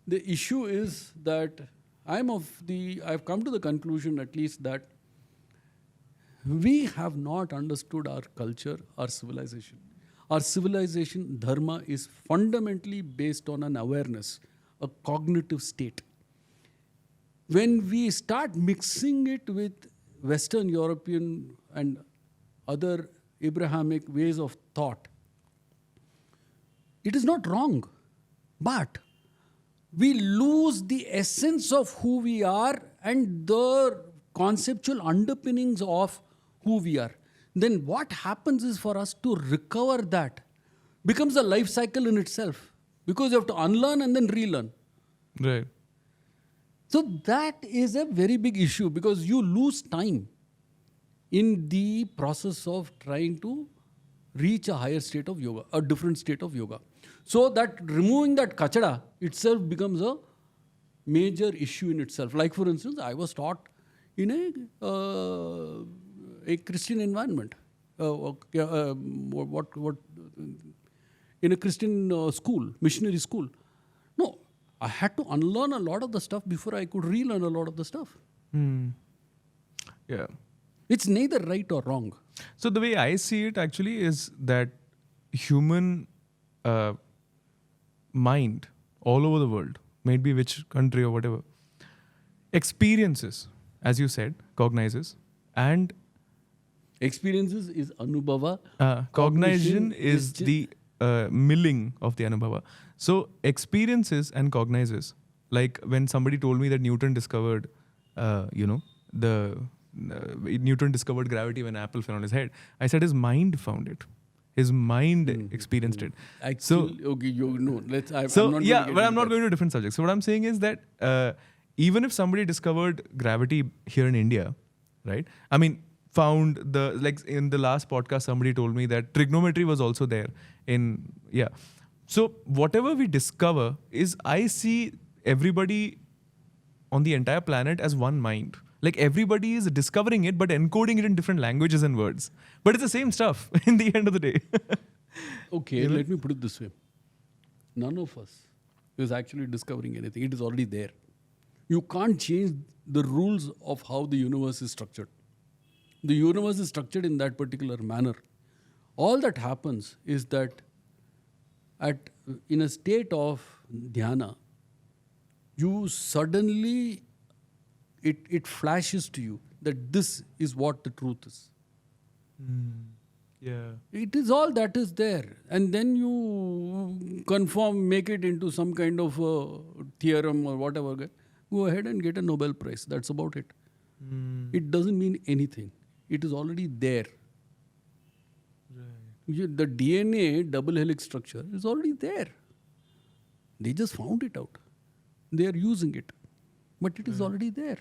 The issue is that I've come to the conclusion at least that we have not understood our culture, our civilization. Our civilization, dharma, is fundamentally based on an awareness, a cognitive state. When we start mixing it with Western European and other Abrahamic ways of thought, it is not wrong, but we lose the essence of who we are and the conceptual underpinnings of who we are. Then what happens is for us to recover that becomes a life cycle in itself, because you have to unlearn and then relearn. Right. So that is a very big issue because you lose time in the process of trying to reach a higher state of yoga, a different state of yoga. So that removing that kachada itself becomes a major issue in itself. Like for instance, I was taught in a Christian environment, in a Christian school, missionary school. No, I had to unlearn a lot of the stuff before I could relearn a lot of the stuff. Yeah. It's neither right or wrong. So the way I see it actually is that human mind all over the world, maybe which country or whatever, experiences, as you said, cognizes, and Experiences is anubhava. cognition is is the milling of the anubhava. So experiences and cognizes, like when somebody told me that Newton discovered, Newton discovered gravity when an apple fell on his head. I said his mind found it. His mind experienced it. Actually, okay, let's. I'm So not yeah, going but I'm not going to a different subject. So what I'm saying is that even if somebody discovered gravity here in India, right? I mean, found in the last podcast, somebody told me that trigonometry was also there So whatever we discover is, I see everybody on the entire planet as one mind. Like everybody is discovering it, but encoding it in different languages and words. But it's the same stuff in the end of the day. Okay, let me put it this way. None of us is actually discovering anything. It is already there. You can't change the rules of how the universe is structured. The universe is structured in that particular manner. All that happens is that in a state of dhyana, you suddenly, it flashes to you that this is what the truth is. Yeah. It is all that is there. And then you make it into some kind of theorem or whatever. Go ahead and get a Nobel Prize. That's about it. It doesn't mean anything. It is already there. Right. The DNA double helix structure is already there. They just found it out. They are using it. But it is already there.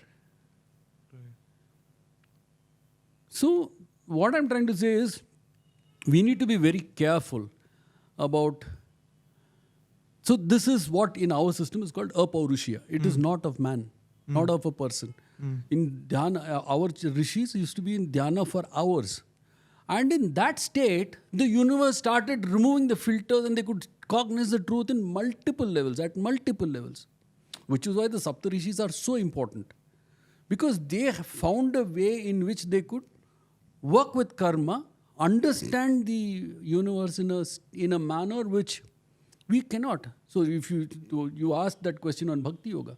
So, what I'm trying to say is, we need to be very careful about. So, this is what in our system is called apaurushya. It is not of man, not of a person. In dhyana, our rishis used to be in dhyana for hours. And in that state, the universe started removing the filters and they could cognize the truth in multiple levels, at multiple levels. Which is why the Saptarishis are so important. Because they have found a way in which they could work with karma, understand the universe in a manner which we cannot. So if you asked that question on Bhakti Yoga,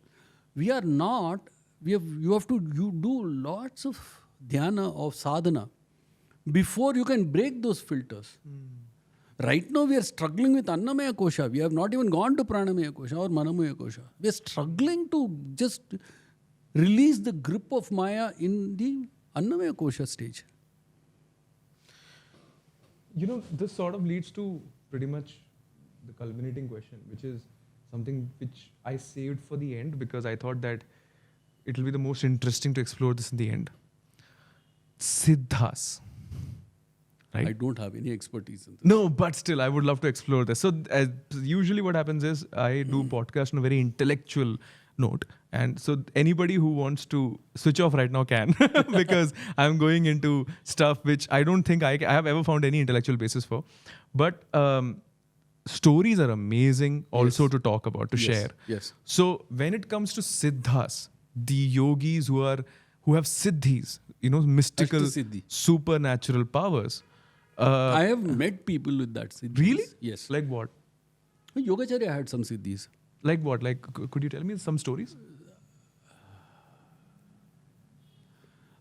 you have to do lots of dhyana, of sadhana, before you can break those filters. Right now we are struggling with Annamaya Kosha. We have not even gone to Pranamaya Kosha or Manamaya Kosha. We are struggling to just release the grip of Maya in the Annamaya Kosha stage. This sort of leads to pretty much the culminating question, which is something which I saved for the end because I thought that it will be the most interesting to explore this in the end. Siddhas. Right? I don't have any expertise in this. No, but still, I would love to explore this. So, usually what happens is I do podcast on a very intellectual note. And so anybody who wants to switch off right now can because I'm going into stuff which I don't think I have ever found any intellectual basis for. But stories are amazing also to talk about, to share. Yes. So when it comes to siddhas, the yogis who have siddhis, mystical, Ashtasiddhi. supernatural powers. I have met people with that siddhis. Really? Yes. Like what? Yogacharya had some siddhis. Like what? Like, could you tell me some stories?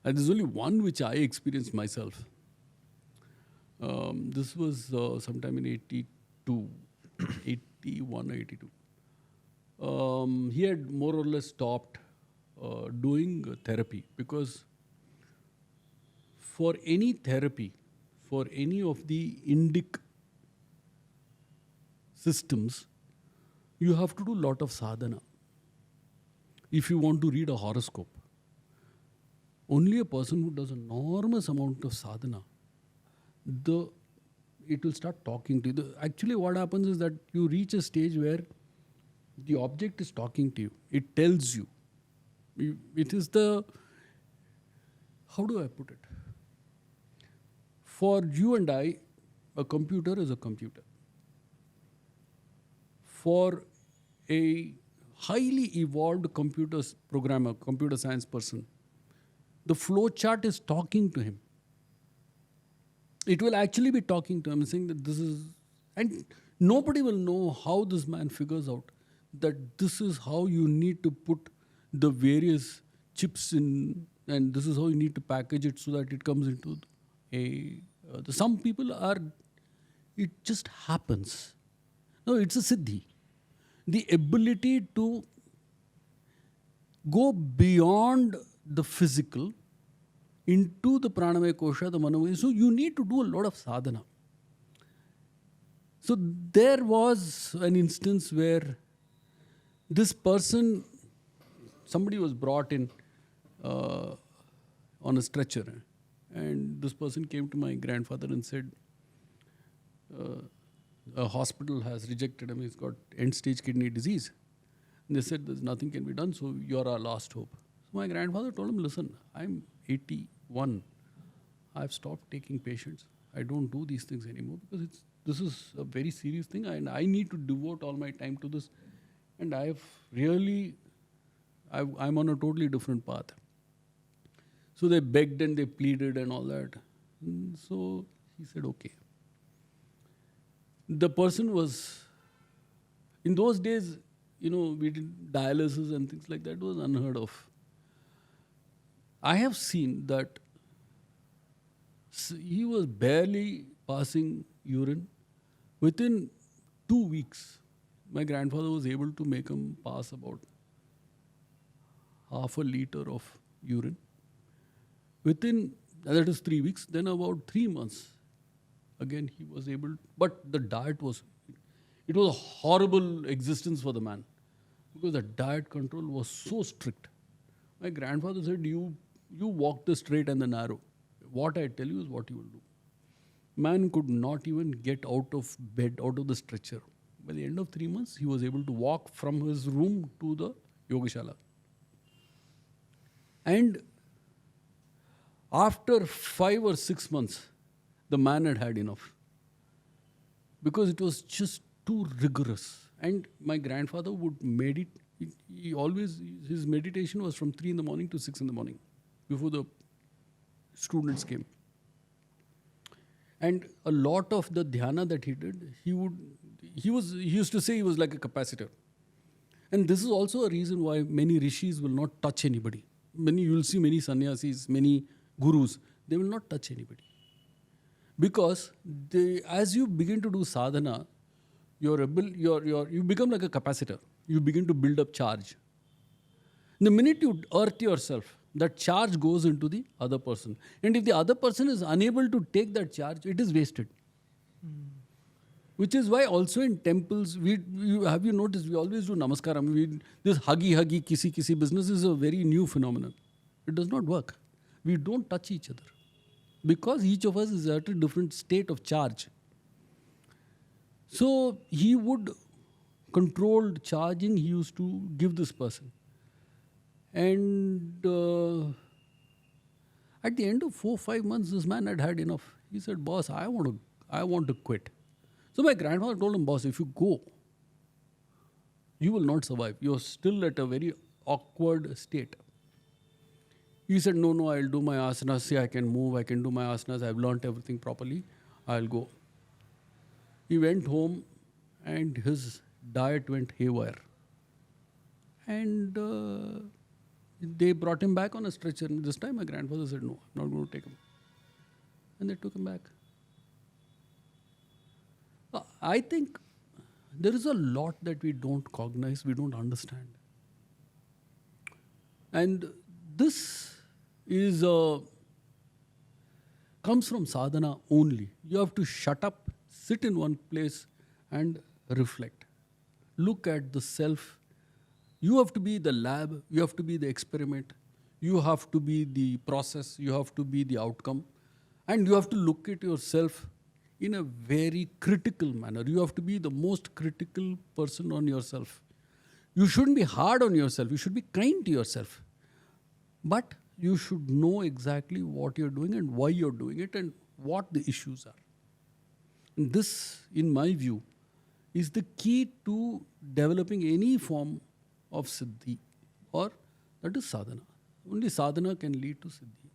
There's only one which I experienced myself. This was sometime in 82, 81 or 82. He had more or less stopped doing therapy because for any therapy, for any of the Indic systems, you have to do a lot of sadhana. If you want to read a horoscope, only a person who does an enormous amount of sadhana, it will start talking to you. Actually, what happens is that you reach a stage where the object is talking to you. It tells you. It is how do I put it? For you and I, a computer is a computer. For a highly evolved computer programmer, computer science person, the flow chart is talking to him. It will actually be talking to him and saying that this is, and nobody will know how this man figures out that this is how you need to put the various chips in, and this is how you need to package it so that it comes into some people are, it just happens. No, it's a siddhi. The ability to go beyond the physical into the pranamaya kosha, the manomaya. So you need to do a lot of sadhana. So there was an instance where this person, somebody was brought in on a stretcher, and this person came to my grandfather and said, a hospital has rejected him, he's got end-stage kidney disease. And they said, there's nothing can be done, so you're our last hope. So my grandfather told him, listen, I'm 81. I've stopped taking patients. I don't do these things anymore because this is a very serious thing and I need to devote all my time to this. And I'm on a totally different path. So they begged and they pleaded and all that. And so he said, okay. The person was, in those days, we did dialysis and things like that. It was unheard of. I have seen that he was barely passing urine. Within 2 weeks, my grandfather was able to make him pass about half a liter of urine. That is 3 weeks. Then about 3 months, Again, he was able, but the diet was, it was a horrible existence for the man because the diet control was so strict. My grandfather said, you walk the straight and the narrow. What I tell you is what you will do. Man could not even get out of bed, out of the stretcher. By the end of 3 months, he was able to walk from his room to the yogashala. And after 5 or 6 months, the man had enough because it was just too rigorous. And my grandfather would meditate. He always, his meditation was from 3 in the morning to 6 in the morning before the students came. And a lot of the dhyana that he did, he used to say he was like a capacitor. And this is also a reason why many rishis will not touch anybody. You will see many sannyasis, many gurus, they will not touch anybody. Because as you begin to do sadhana, you become like a capacitor. You begin to build up charge. The minute you earth yourself, that charge goes into the other person. And if the other person is unable to take that charge, it is wasted. Which is why also in temples, have you noticed, we always do namaskaram. This huggy, kisi business is a very new phenomenon. It does not work. We don't touch each other. Because each of us is at a different state of charge. So he would controlled charging, he used to give this person. And at the end of 4-5 months, this man had enough. He said, boss, I want to quit. So my grandfather told him, boss, if you go, you will not survive. You're still at a very awkward state. He said, no, I'll do my asanas. See, I can move, I can do my asanas. I've learnt everything properly. I'll go. He went home and his diet went haywire. And they brought him back on a stretcher. And this time my grandfather said, no, I'm not going to take him. And they took him back. I think there is a lot that we don't cognize, we don't understand. And this is comes from sadhana only. You have to shut up, sit in one place and reflect. Look at the self. You have to be the lab, you have to be the experiment, you have to be the process, you have to be the outcome. And you have to look at yourself in a very critical manner. You have to be the most critical person on yourself. You shouldn't be hard on yourself. You should be kind to yourself. But you should know exactly what you're doing and why you're doing it and what the issues are. And this, in my view, is the key to developing any form of siddhi, or that is sadhana. Only sadhana can lead to siddhi.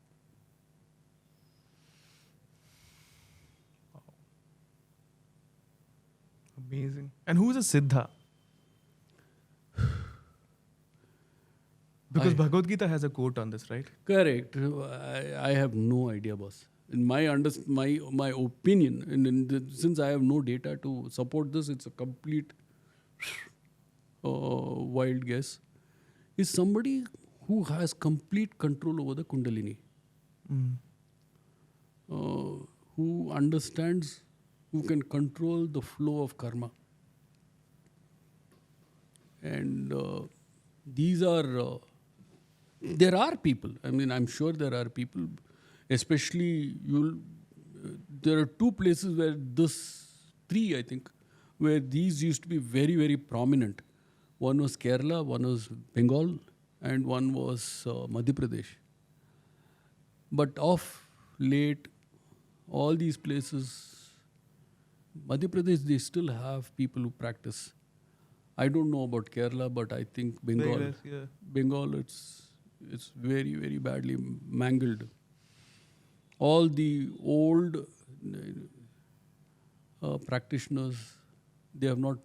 Amazing. And who is a siddha? Because Bhagavad Gita has a quote on this, right? Correct. I have no idea, boss. In my opinion, and since I have no data to support this, it's a complete wild guess, is somebody who has complete control over the Kundalini. Who understands, who can control the flow of karma. And these are, there are people, I mean, I'm sure there are people, especially there are two places where three, I think, where these used to be very, very prominent. One was Kerala, one was Bengal, and one was Madhya Pradesh. But of late, all these places, Madhya Pradesh, they still have people who practice. I don't know about Kerala, but I think Bengal, Bengal, it's very, very badly mangled. All the old practitioners, they have not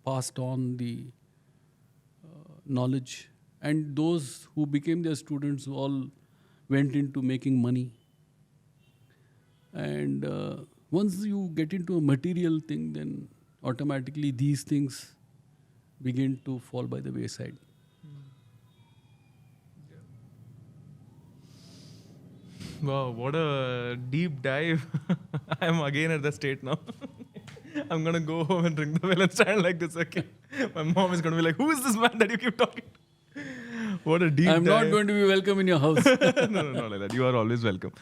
passed on the knowledge. And those who became their students all went into making money. And once you get into a material thing, then automatically these things begin to fall by the wayside. Wow, what a deep dive. I'm again at the state now. I'm gonna go home and ring the bell and stand like this again. My mom is gonna be like, "Who is this man that you keep talking to?" What a deep I'm dive. not going to be welcome in your house. No, like that. You are always welcome.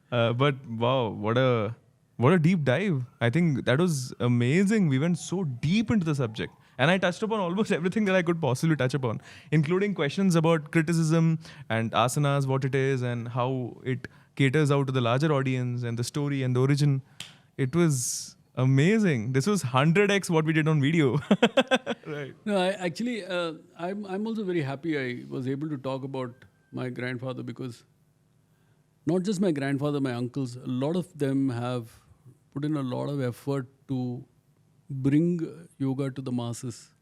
But wow, what a deep dive. I think that was amazing. We went so deep into the subject. And I touched upon almost everything that I could possibly touch upon, including questions about criticism and asanas, what it is, and how it caters out to the larger audience, and the story and the origin. It was amazing. This was 100x what we did on video. Right. No, I'm also very happy I was able to talk about my grandfather, because not just my grandfather, my uncles, a lot of them have put in a lot of effort to bring yoga to the masses.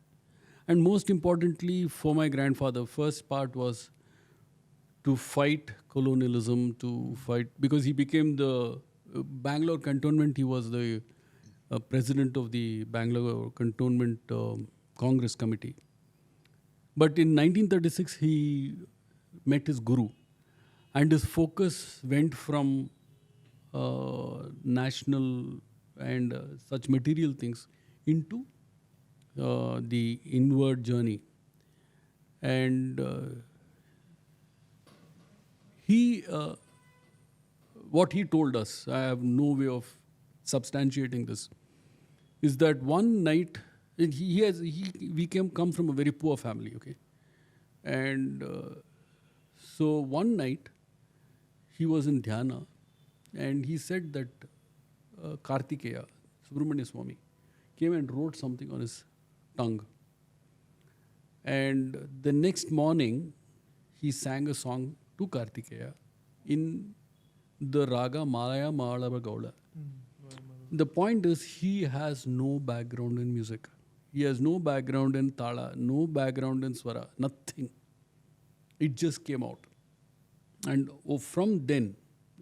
And most importantly, for my grandfather, first part was to fight colonialism, because he became the Bangalore Cantonment. He was the president of the Bangalore Cantonment Congress Committee. But in 1936, he met his guru, and his focus went from national and such material things into the inward journey. And what he told us, I have no way of substantiating this, is that one night, we come from a very poor family, okay? And so one night, he was in dhyana, and he said that Kartikeya, Subramanya Swami, came and wrote something on his tongue. And the next morning, he sang a song to Kartikeya in the raga Malaya Malava Gaula. The point is, he has no background in music. He has no background in tala, no background in swara, nothing. It just came out. And from then,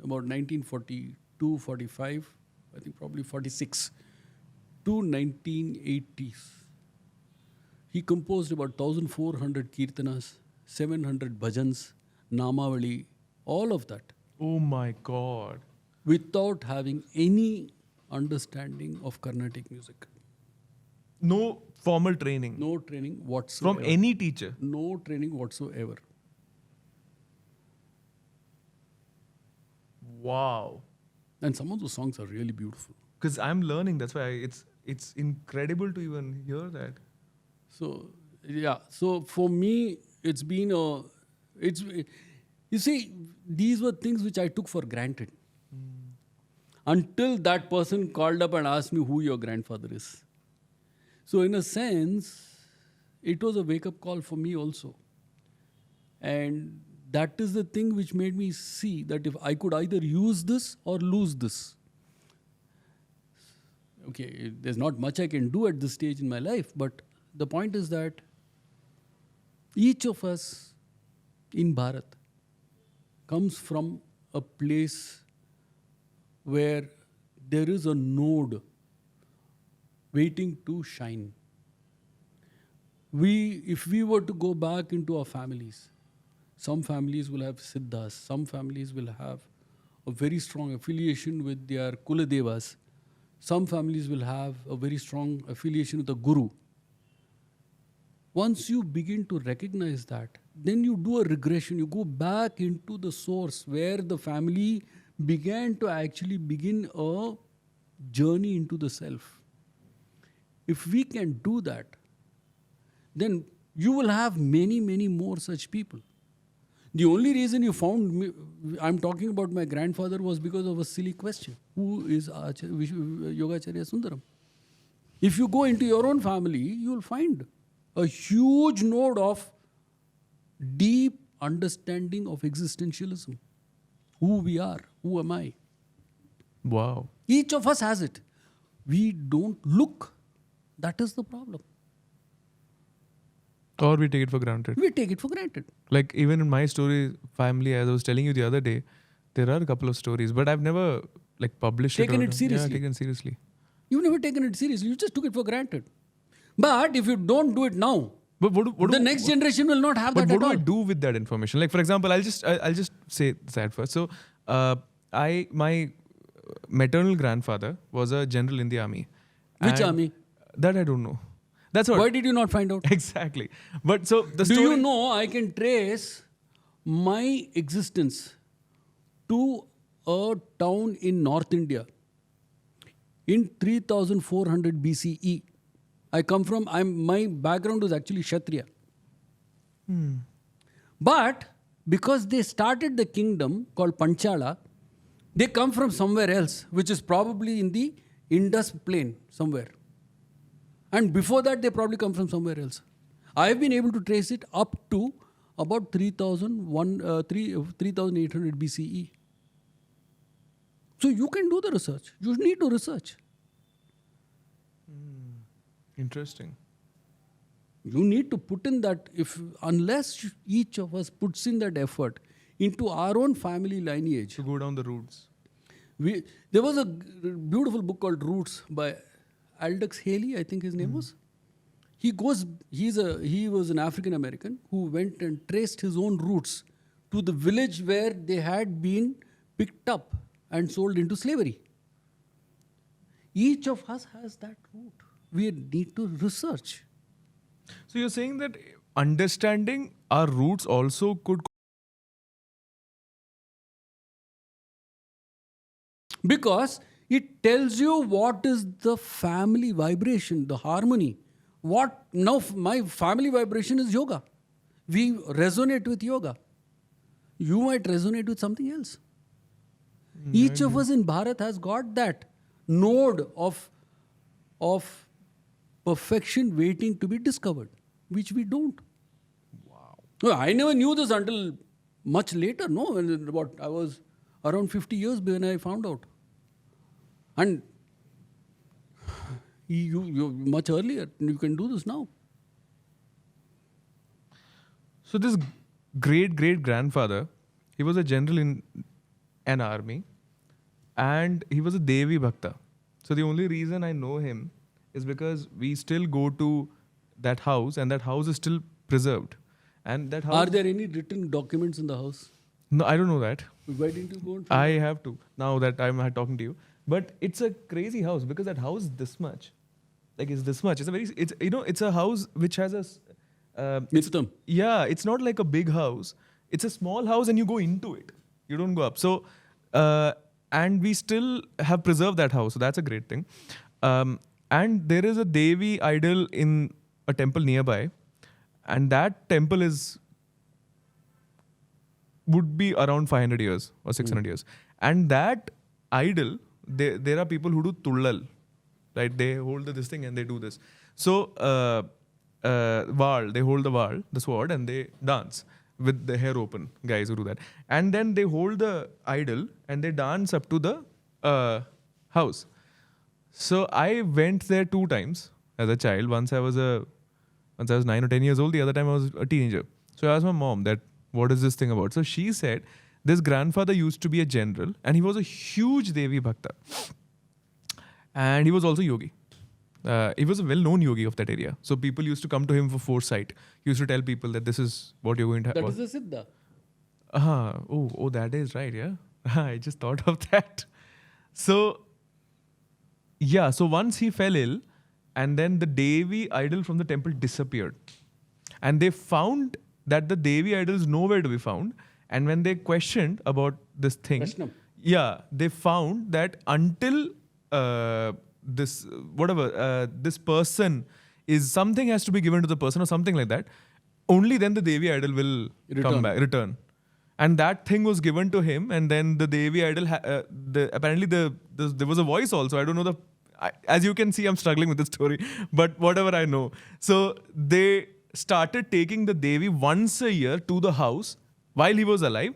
about 1942, 45, I think probably 46, to 1980s, he composed about 1,400 kirtanas, 700 bhajans, namavali, all of that. Oh my God. Without having any understanding of Carnatic music. No formal training. No training whatsoever. From any teacher. No training whatsoever. Wow. And some of those songs are really beautiful. Because I'm learning. That's why it's incredible to even hear that. So, yeah. So, for me, it's been you see, these were things which I took for granted. Until that person called up and asked me who your grandfather is. So, in a sense, it was a wake-up call for me also. And that is the thing which made me see that if I could either use this or lose this. Okay, there's not much I can do at this stage in my life, but the point is that each of us in Bharat comes from a place where there is a node waiting to shine. If we were to go back into our families, some families will have siddhas, some families will have a very strong affiliation with their kuladevas, some families will have a very strong affiliation with the guru. Once you begin to recognize that, then you do a regression, you go back into the source where the family began to actually begin a journey into the self. If we can do that, then you will have many, many more such people. The only reason you found me, I'm talking about my grandfather, was because of a silly question. Who is Yogacharya Sundaram? If you go into your own family, you will find a huge node of deep understanding of existentialism. Who we are, who am I? Wow. Each of us has it. We don't look. That is the problem. Or we take it for granted. We take it for granted. Like even in my story, family, as I was telling you the other day, there are a couple of stories, but I've never published Taken it. it seriously. Yeah, taken seriously. You've never taken it seriously. You just took it for granted. But if you don't do it now, But what the next generation will not have But that what at do I all. do with that information? Like, for example, I'll just say that first. So My maternal grandfather was a general in the army. Which And army? That I don't know. That's what. Why did you not find out? Exactly. But so the Do story. you know I can trace my existence to a town in North India in 3400 BCE. I come from, my background was actually Kshatriya. But because they started the kingdom called Panchala, they come from somewhere else, which is probably in the Indus plain somewhere. And before that, they probably come from somewhere else. I have been able to trace it up to about 3800 BCE. So you can do the research. You need to research. Interesting. You need to put in that, unless each of us puts in that effort into our own family lineage. To go down the roots. There was a beautiful book called Roots by Aldous Haley, I think his name was. He was an African American who went and traced his own roots to the village where they had been picked up and sold into slavery. Each of us has that root. We need to research. So you're saying that understanding our roots also could. Because it tells you what is the family vibration, the harmony. My family vibration is yoga. We resonate with yoga. You might resonate with something else. Each of us in Bharat has got that node of perfection waiting to be discovered, which we don't. Wow. No, I never knew this until much later. No, I was around 50 years when I found out. And you much earlier, you can do this now. So this great-great-grandfather, he was a general in an army and he was a Devi Bhakta. So the only reason I know him is because we still go to that house and that house is still preserved. And that house... Are there any written documents in the house? No, I don't know that. Why didn't you go and I have to, now that I'm talking to you. But it's a crazy house because that house is this much. Like it's this much. It's a house which has a... Wisdom. Yeah, it's not like a big house. It's a small house and you go into it. You don't go up. So, and we still have preserved that house. So that's a great thing. And there is a Devi idol in a temple nearby. And that temple would be around 500 years or 600 years. And that idol, there are people who do tullal. Right? They hold this thing and they do this. So, they hold the sword and they dance with the hair open, guys who do that. And then they hold the idol and they dance up to the house. So I went there 2 times as a child. Once I was 9 or 10 years old, the other time I was a teenager. So I asked my mom that, what is this thing about? So she said, this grandfather used to be a general and he was a huge Devi Bhakta. And he was also yogi. He was a well-known yogi of that area. So people used to come to him for foresight. He used to tell people that this is what you're going to have. That is a Siddha. Oh, that is right, yeah. I just thought of that. So, yeah, so once he fell ill and then the Devi idol from the temple disappeared. And they found that the Devi idol is nowhere to be found. And when they questioned about this thing, Vaishnav. they found that until this person is, something has to be given to the person or something like that, only then the Devi idol will return. And that thing was given to him, and then the Devi idol, apparently there was a voice also. I don't know as you can see, I'm struggling with the story, but whatever I know. So they started taking the Devi once a year to the house while he was alive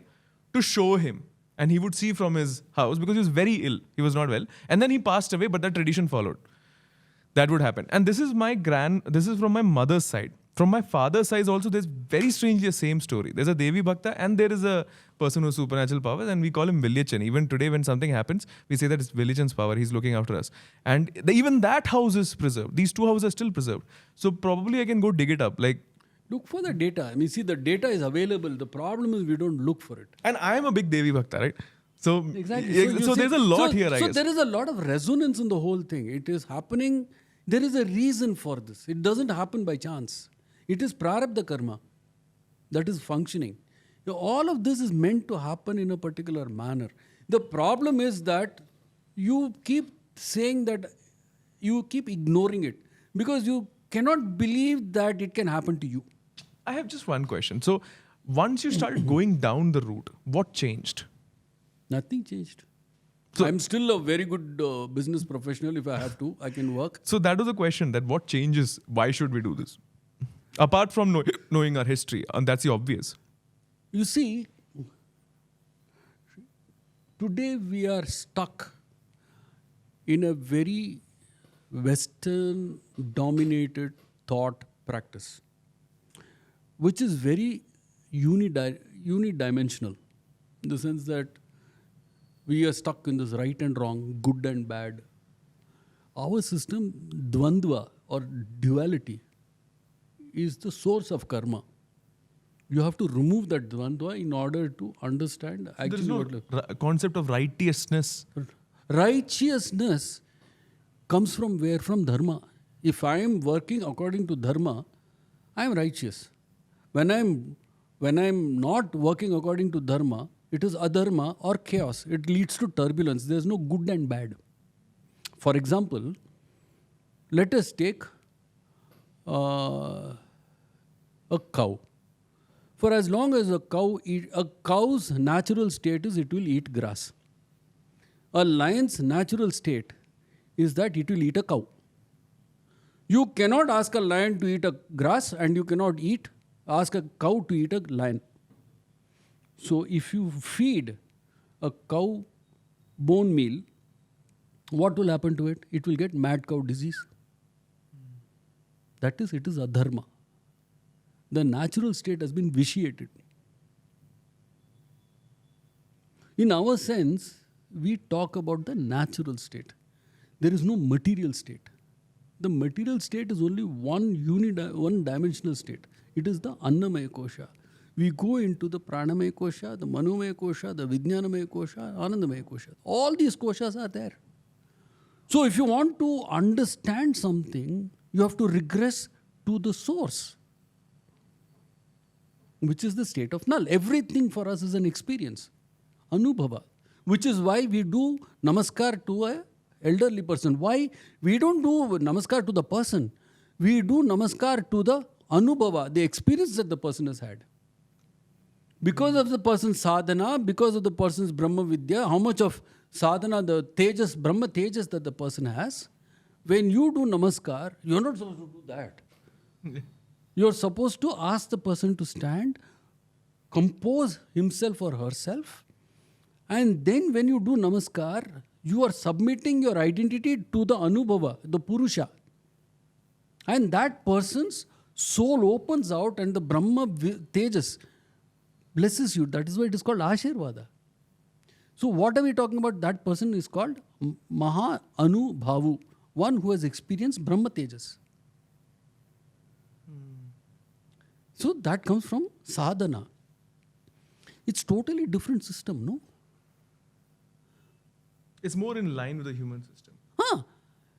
to show him. And he would see from his house because he was very ill. He was not well. And then he passed away, but that tradition followed. That would happen. And this is from my mother's side. From my father's side also, there's very strangely the same story. There's a Devi Bhakta and there is a person who has supernatural powers and we call him Vilyachan. Even today when something happens, we say that it's Vilyachan's power. He's looking after us. And even that house is preserved. These 2 houses are still preserved. So probably I can go dig it up. Look for the data. I mean, see, the data is available. The problem is we don't look for it. And I am a big Devi Bhakta, right? So, Exactly. so, you see- there's a lot so- here, I so guess. there is a lot of resonance in the whole thing. It is happening. There is a reason for this. It doesn't happen by chance. It is prarabdha karma that is functioning. All of this is meant to happen in a particular manner. The problem is that you keep saying that, you keep ignoring it because you cannot believe that it can happen to you. I have just one question. So, once you started going down the route, what changed? Nothing changed. So- I'm still a very good business professional. If I have to, I can work. So, that was the question, that what changes? Why should we do this? Apart from knowing our history, and that's the obvious. You see, today we are stuck in a very Western dominated thought practice, which is very unidimensional, in the sense that we are stuck in this right and wrong, good and bad. Our system, dvandva or duality, is the source of karma. You have to remove that dvandva in order to understand There actually is no what concept of righteousness. righteousness comes from where? From dharma. If I am working according to dharma, I am righteous. When I'm not working according to dharma, it is adharma or chaos. It leads to turbulence. There's no good and bad. For example, let us take a cow. For as long as a cow's natural state is it will eat grass. A lion's natural state is that it will eat a cow. You cannot ask a lion to eat a grass, and you cannot ask a cow to eat a lion. So if you feed a cow bone meal, what will happen to it? It will get mad cow disease. That is, it is adharma. The natural state has been vitiated. In our sense, we talk about the natural state. There is no material state. The material state is only one dimensional state. It is the Annamaya Kosha. We go into the Pranamaya Kosha, the Manomaya Kosha, the Vijnanamaya Kosha, Anandamaya Kosha. All these koshas are there. So if you want to understand something, you have to regress to the source, which is the state of null. Everything for us is an experience, anubhava, which is why we do namaskar to a elderly person. Why? We don't do namaskar to the person. We do namaskar to the anubhava, the experience that the person has had. Because of the person's sadhana, because of the person's Brahma Vidya, how much of sadhana, the tejas, Brahma tejas that the person has, when you do namaskar, you're not supposed to do that. You're supposed to ask the person to stand, compose himself or herself, and then when you do namaskar, you are submitting your identity to the anubhava, the purusha. And that person's soul opens out and the Brahma tejas blesses you. That is why it is called Ashirvada. So what are we talking about? That person is called Maha Anubhavu, one who has experienced Brahma tejas. So that comes from sadhana. It's totally different system, no? It's more in line with the human system.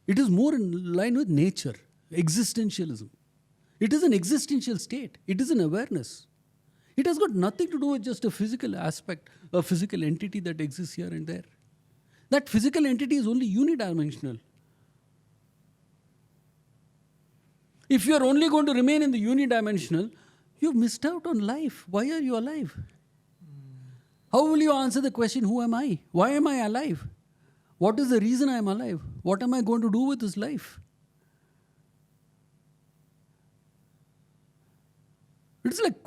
It is more in line with nature, existentialism. It is an existential state. It is an awareness. It has got nothing to do with just a physical aspect, a physical entity that exists here and there. That physical entity is only unidimensional. If you are only going to remain in the unidimensional, you've missed out on life. Why are you alive? How will you answer the question, who am I? Why am I alive? What is the reason I am alive? What am I going to do with this life? It's like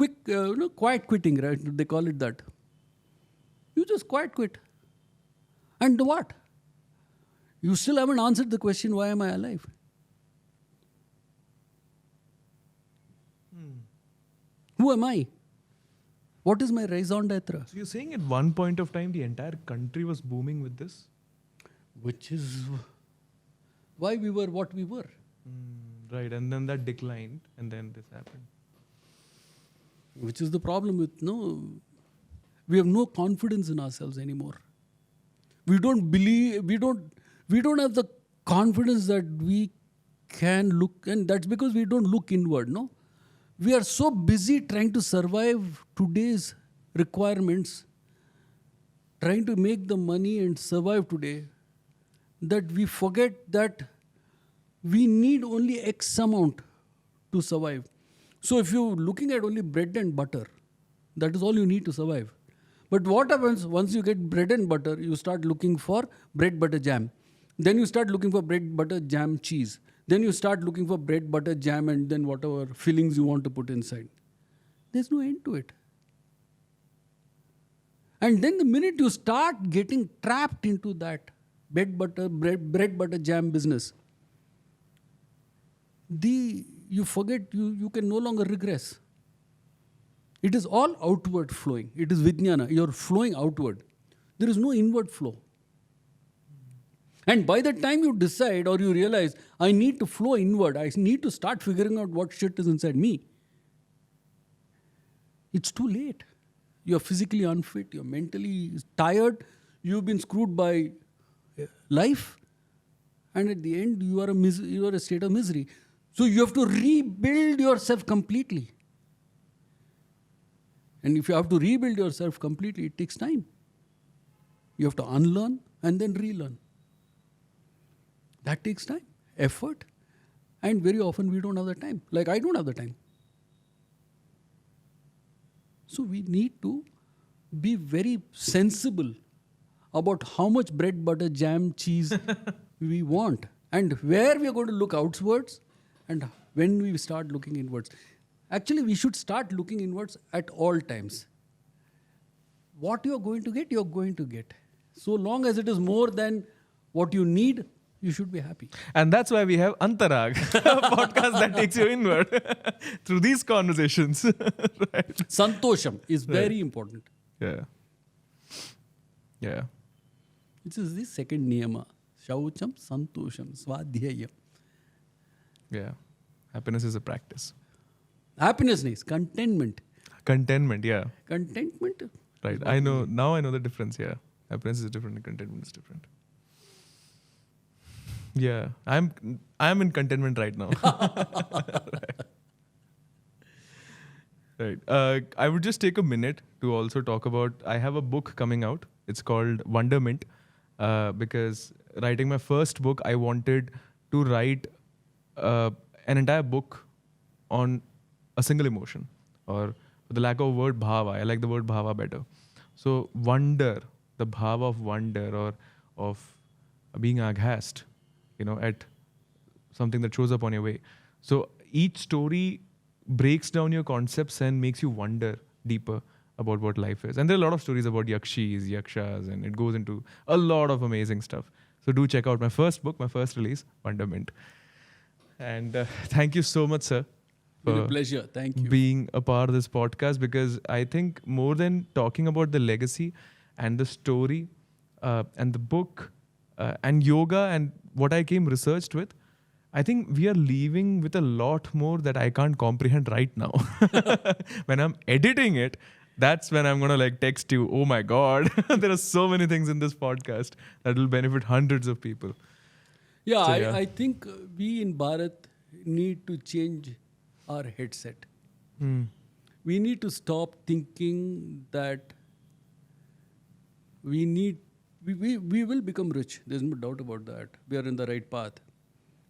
quiet quitting, right? They call it that. You just quiet quit. And what? You still haven't answered the question, why am I alive? Who am I? What is my raison d'etre? So you're saying at one point of time the entire country was booming with this? Which is why we were what we were. Right, and then that declined, and then this happened. Which is the problem with we have no confidence in ourselves anymore. We don't believe, we don't have the confidence that we can look, and that's because we don't look inward, no? We are so busy trying to survive today's requirements, trying to make the money and survive today, that we forget that we need only X amount to survive. So if you're looking at only bread and butter, that is all you need to survive. But what happens once you get bread and butter, you start looking for bread, butter, jam. Then you start looking for bread, butter, jam, cheese. Then you start looking for bread, butter, jam, and then whatever fillings you want to put inside. There's no end to it. And then the minute you start getting trapped into that bread, butter, jam business, you forget, you can no longer regress. It is all outward flowing. It is Vijnana. You're flowing outward. There is no inward flow. And by the time you decide or you realize, I need to flow inward, I need to start figuring out what shit is inside me, it's too late. You're physically unfit, you're mentally tired, you've been screwed by life, and at the end, you are a state of misery. So you have to rebuild yourself completely. And if you have to rebuild yourself completely, it takes time. You have to unlearn and then relearn. That takes time, effort, and very often we don't have the time. Like I don't have the time. So we need to be very sensible about how much bread, butter, jam, cheese we want, and where we are going to look outwards and when we start looking inwards. Actually, we should start looking inwards at all times. What you are going to get, you are going to get. So long as it is more than what you need, you should be happy. And that's why we have Antaraag, a podcast that takes you inward through these conversations. Right. Santosham is very important. Yeah. Yeah. This is the second niyama. Shaucham, santosham, swadhyayam. Yeah. Happiness is a practice. Happiness is contentment. Contentment, yeah. Contentment. Right. I know. Now I know the difference. Yeah. Happiness is different and contentment is different. Yeah. I'm in contentment right now. Right. I would just take a minute to also talk about, I have a book coming out. It's called Wondermint. Because writing my first book, I wanted to write an entire book on a single emotion, or for the lack of a word, bhava. I like the word bhava better. So wonder, the bhava of wonder or of being aghast, at something that shows up on your way. So each story breaks down your concepts and makes you wonder deeper about what life is. And there are a lot of stories about yakshis, yakshas, and it goes into a lot of amazing stuff. So do check out my first book, my first release, Wondermint. And thank you so much, sir. It's a pleasure. Thank you. Being a part of this podcast, because I think more than talking about the legacy and the story and the book and yoga and what I came researched with, I think we are leaving with a lot more that I can't comprehend right now. When I'm editing it, that's when I'm going to text you, oh my God, there are so many things in this podcast that will benefit hundreds of people. Yeah, So, I think we in Bharat need to change our headset. We need to stop thinking that we will become rich. There's no doubt about that. We are in the right path.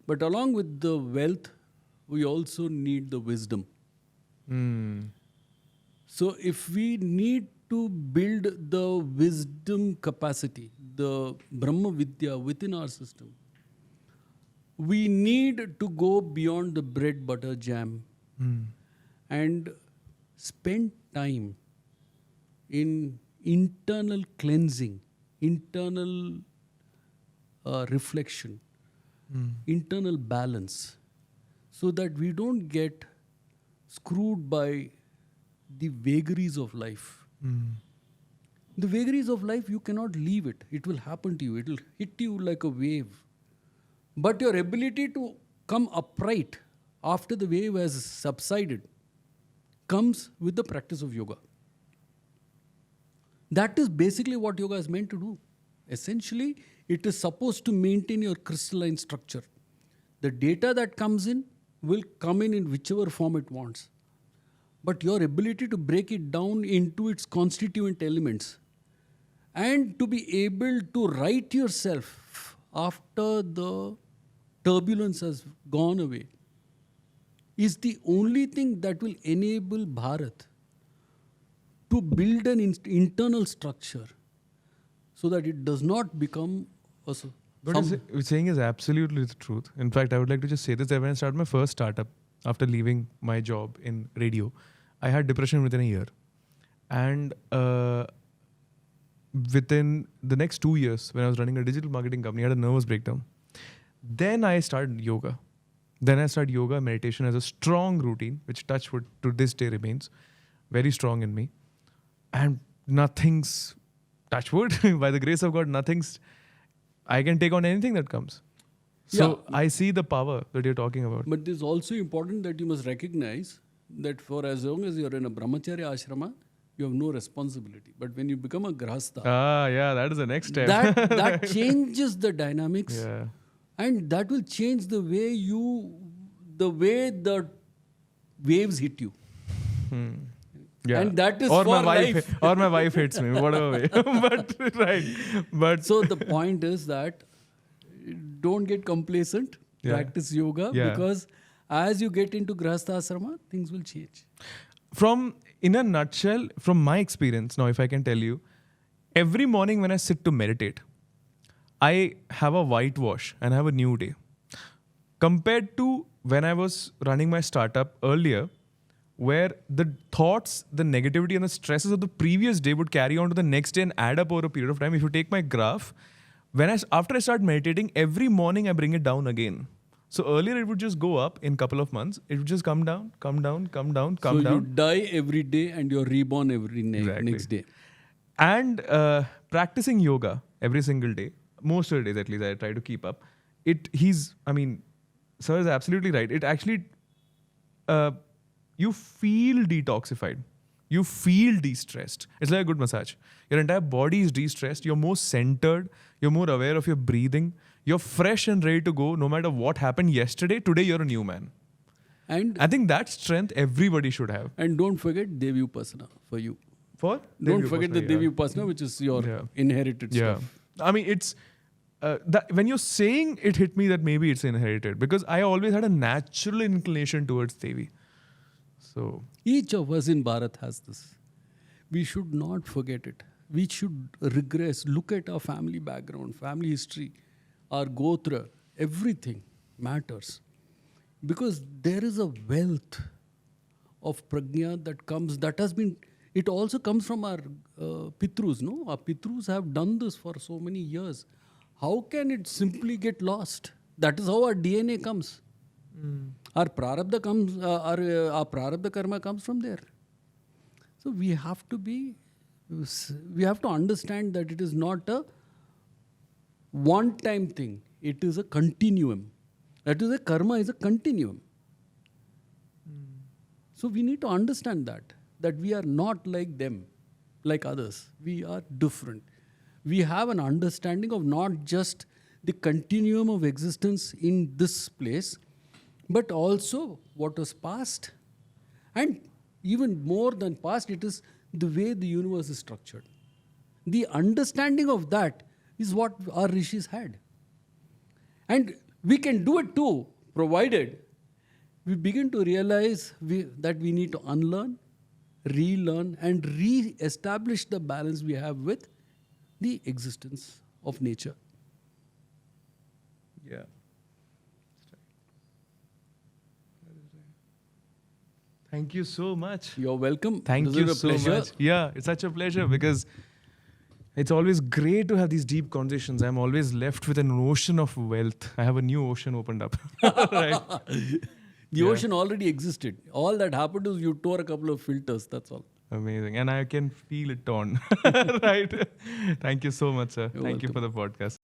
But along with the wealth, we also need the wisdom. So if we need to build the wisdom capacity, the Brahma Vidya within our system, we need to go beyond the bread, butter, jam and spend time in internal cleansing, internal reflection, internal balance, so that we don't get screwed by the vagaries of life. The vagaries of life, you cannot leave it. It will happen to you. It will hit you like a wave. But your ability to come upright after the wave has subsided comes with the practice of yoga. That is basically what yoga is meant to do. Essentially, it is supposed to maintain your crystalline structure. The data that comes in will come in whichever form it wants. But your ability to break it down into its constituent elements and to be able to right yourself after the turbulence has gone away is the only thing that will enable Bharat to build an internal structure so that it does not become a What you're saying is absolutely the truth. In fact, I would like to just say this, that when I started my first startup after leaving my job in radio, I had depression within a year. And within the next 2 years, when I was running a digital marketing company, I had a nervous breakdown. Then I started yoga. Then I started yoga, meditation as a strong routine, which touch wood to this day remains very strong in me. And nothing's, touch wood, by the grace of God, nothing's, I can take on anything that comes. So Yeah. I see the power that you're talking about. But it is also important that you must recognize that for as long as you're in a brahmacharya ashrama, you have no responsibility. But when you become a grahastha, Yeah, that is the next step. that changes the dynamics. Yeah. And that will change the way the waves hit you. Yeah. And that is or for my wife, life. or my wife hits me, whatever way. But right. But So the point is that don't get complacent. Yeah. Practice yoga Yeah. because as you get into grahastha asrama, things will change. in a nutshell, from my experience, now if I can tell you, every morning when I sit to meditate, I have a whitewash and I have a new day. Compared to when I was running my startup earlier, where the thoughts, the negativity and the stresses of the previous day would carry on to the next day and add up over a period of time. If you take my graph, after I start meditating, every morning I bring it down again. So earlier it would just go up in a couple of months. It would just come down, come down, come down, come So down. you die every day and you're reborn every Exactly. next day. And practicing yoga every single day, most of the days at least I try to keep up. Sir is absolutely right. It actually, you feel detoxified. You feel de-stressed. It's like a good massage. Your entire body is de-stressed. You're more centered. You're more aware of your breathing. You're fresh and ready to go. No matter what happened yesterday, today you're a new man. And I think that strength everybody should have. and don't forget Devi Upasana for you. For? Don't forget the Devi Upasana, which is your inherited stuff. I mean, it's when you're saying it hit me that maybe it's inherited because I always had a natural inclination towards Devi. So Each of us in Bharat has this. We should not forget it. We should regress, look at our family background, family history, our gotra, everything matters. Because there is a wealth of prajna it also comes from our Pitrus, no? Our Pitrus have done this for so many years. How can it simply get lost? That is how our DNA comes. Our prarabdha comes, our prarabdha karma comes from there. So we have to understand that it is not a one-time thing. It is a continuum. That is, a karma is a continuum. So we need to understand that we are not like them, like others. We are different. We have an understanding of not just the continuum of existence in this place, but also what was past. And even more than past, it is the way the universe is structured. The understanding of that is what our rishis had. And we can do it too, provided we begin to realize that we need to unlearn, relearn, and re-establish the balance we have with the existence of nature. yeah. Thank you so much. You're welcome. Thank This you is a so pleasure. much. Yeah, it's such a pleasure because it's always great to have these deep conversations. I'm always left with an ocean of wealth. I have a new ocean opened up. Right? The ocean already existed. All that happened is you tore a couple of filters. That's all. Amazing. And I can feel it torn. Right? Thank you so much, sir. You're Thank you welcome. for the podcast.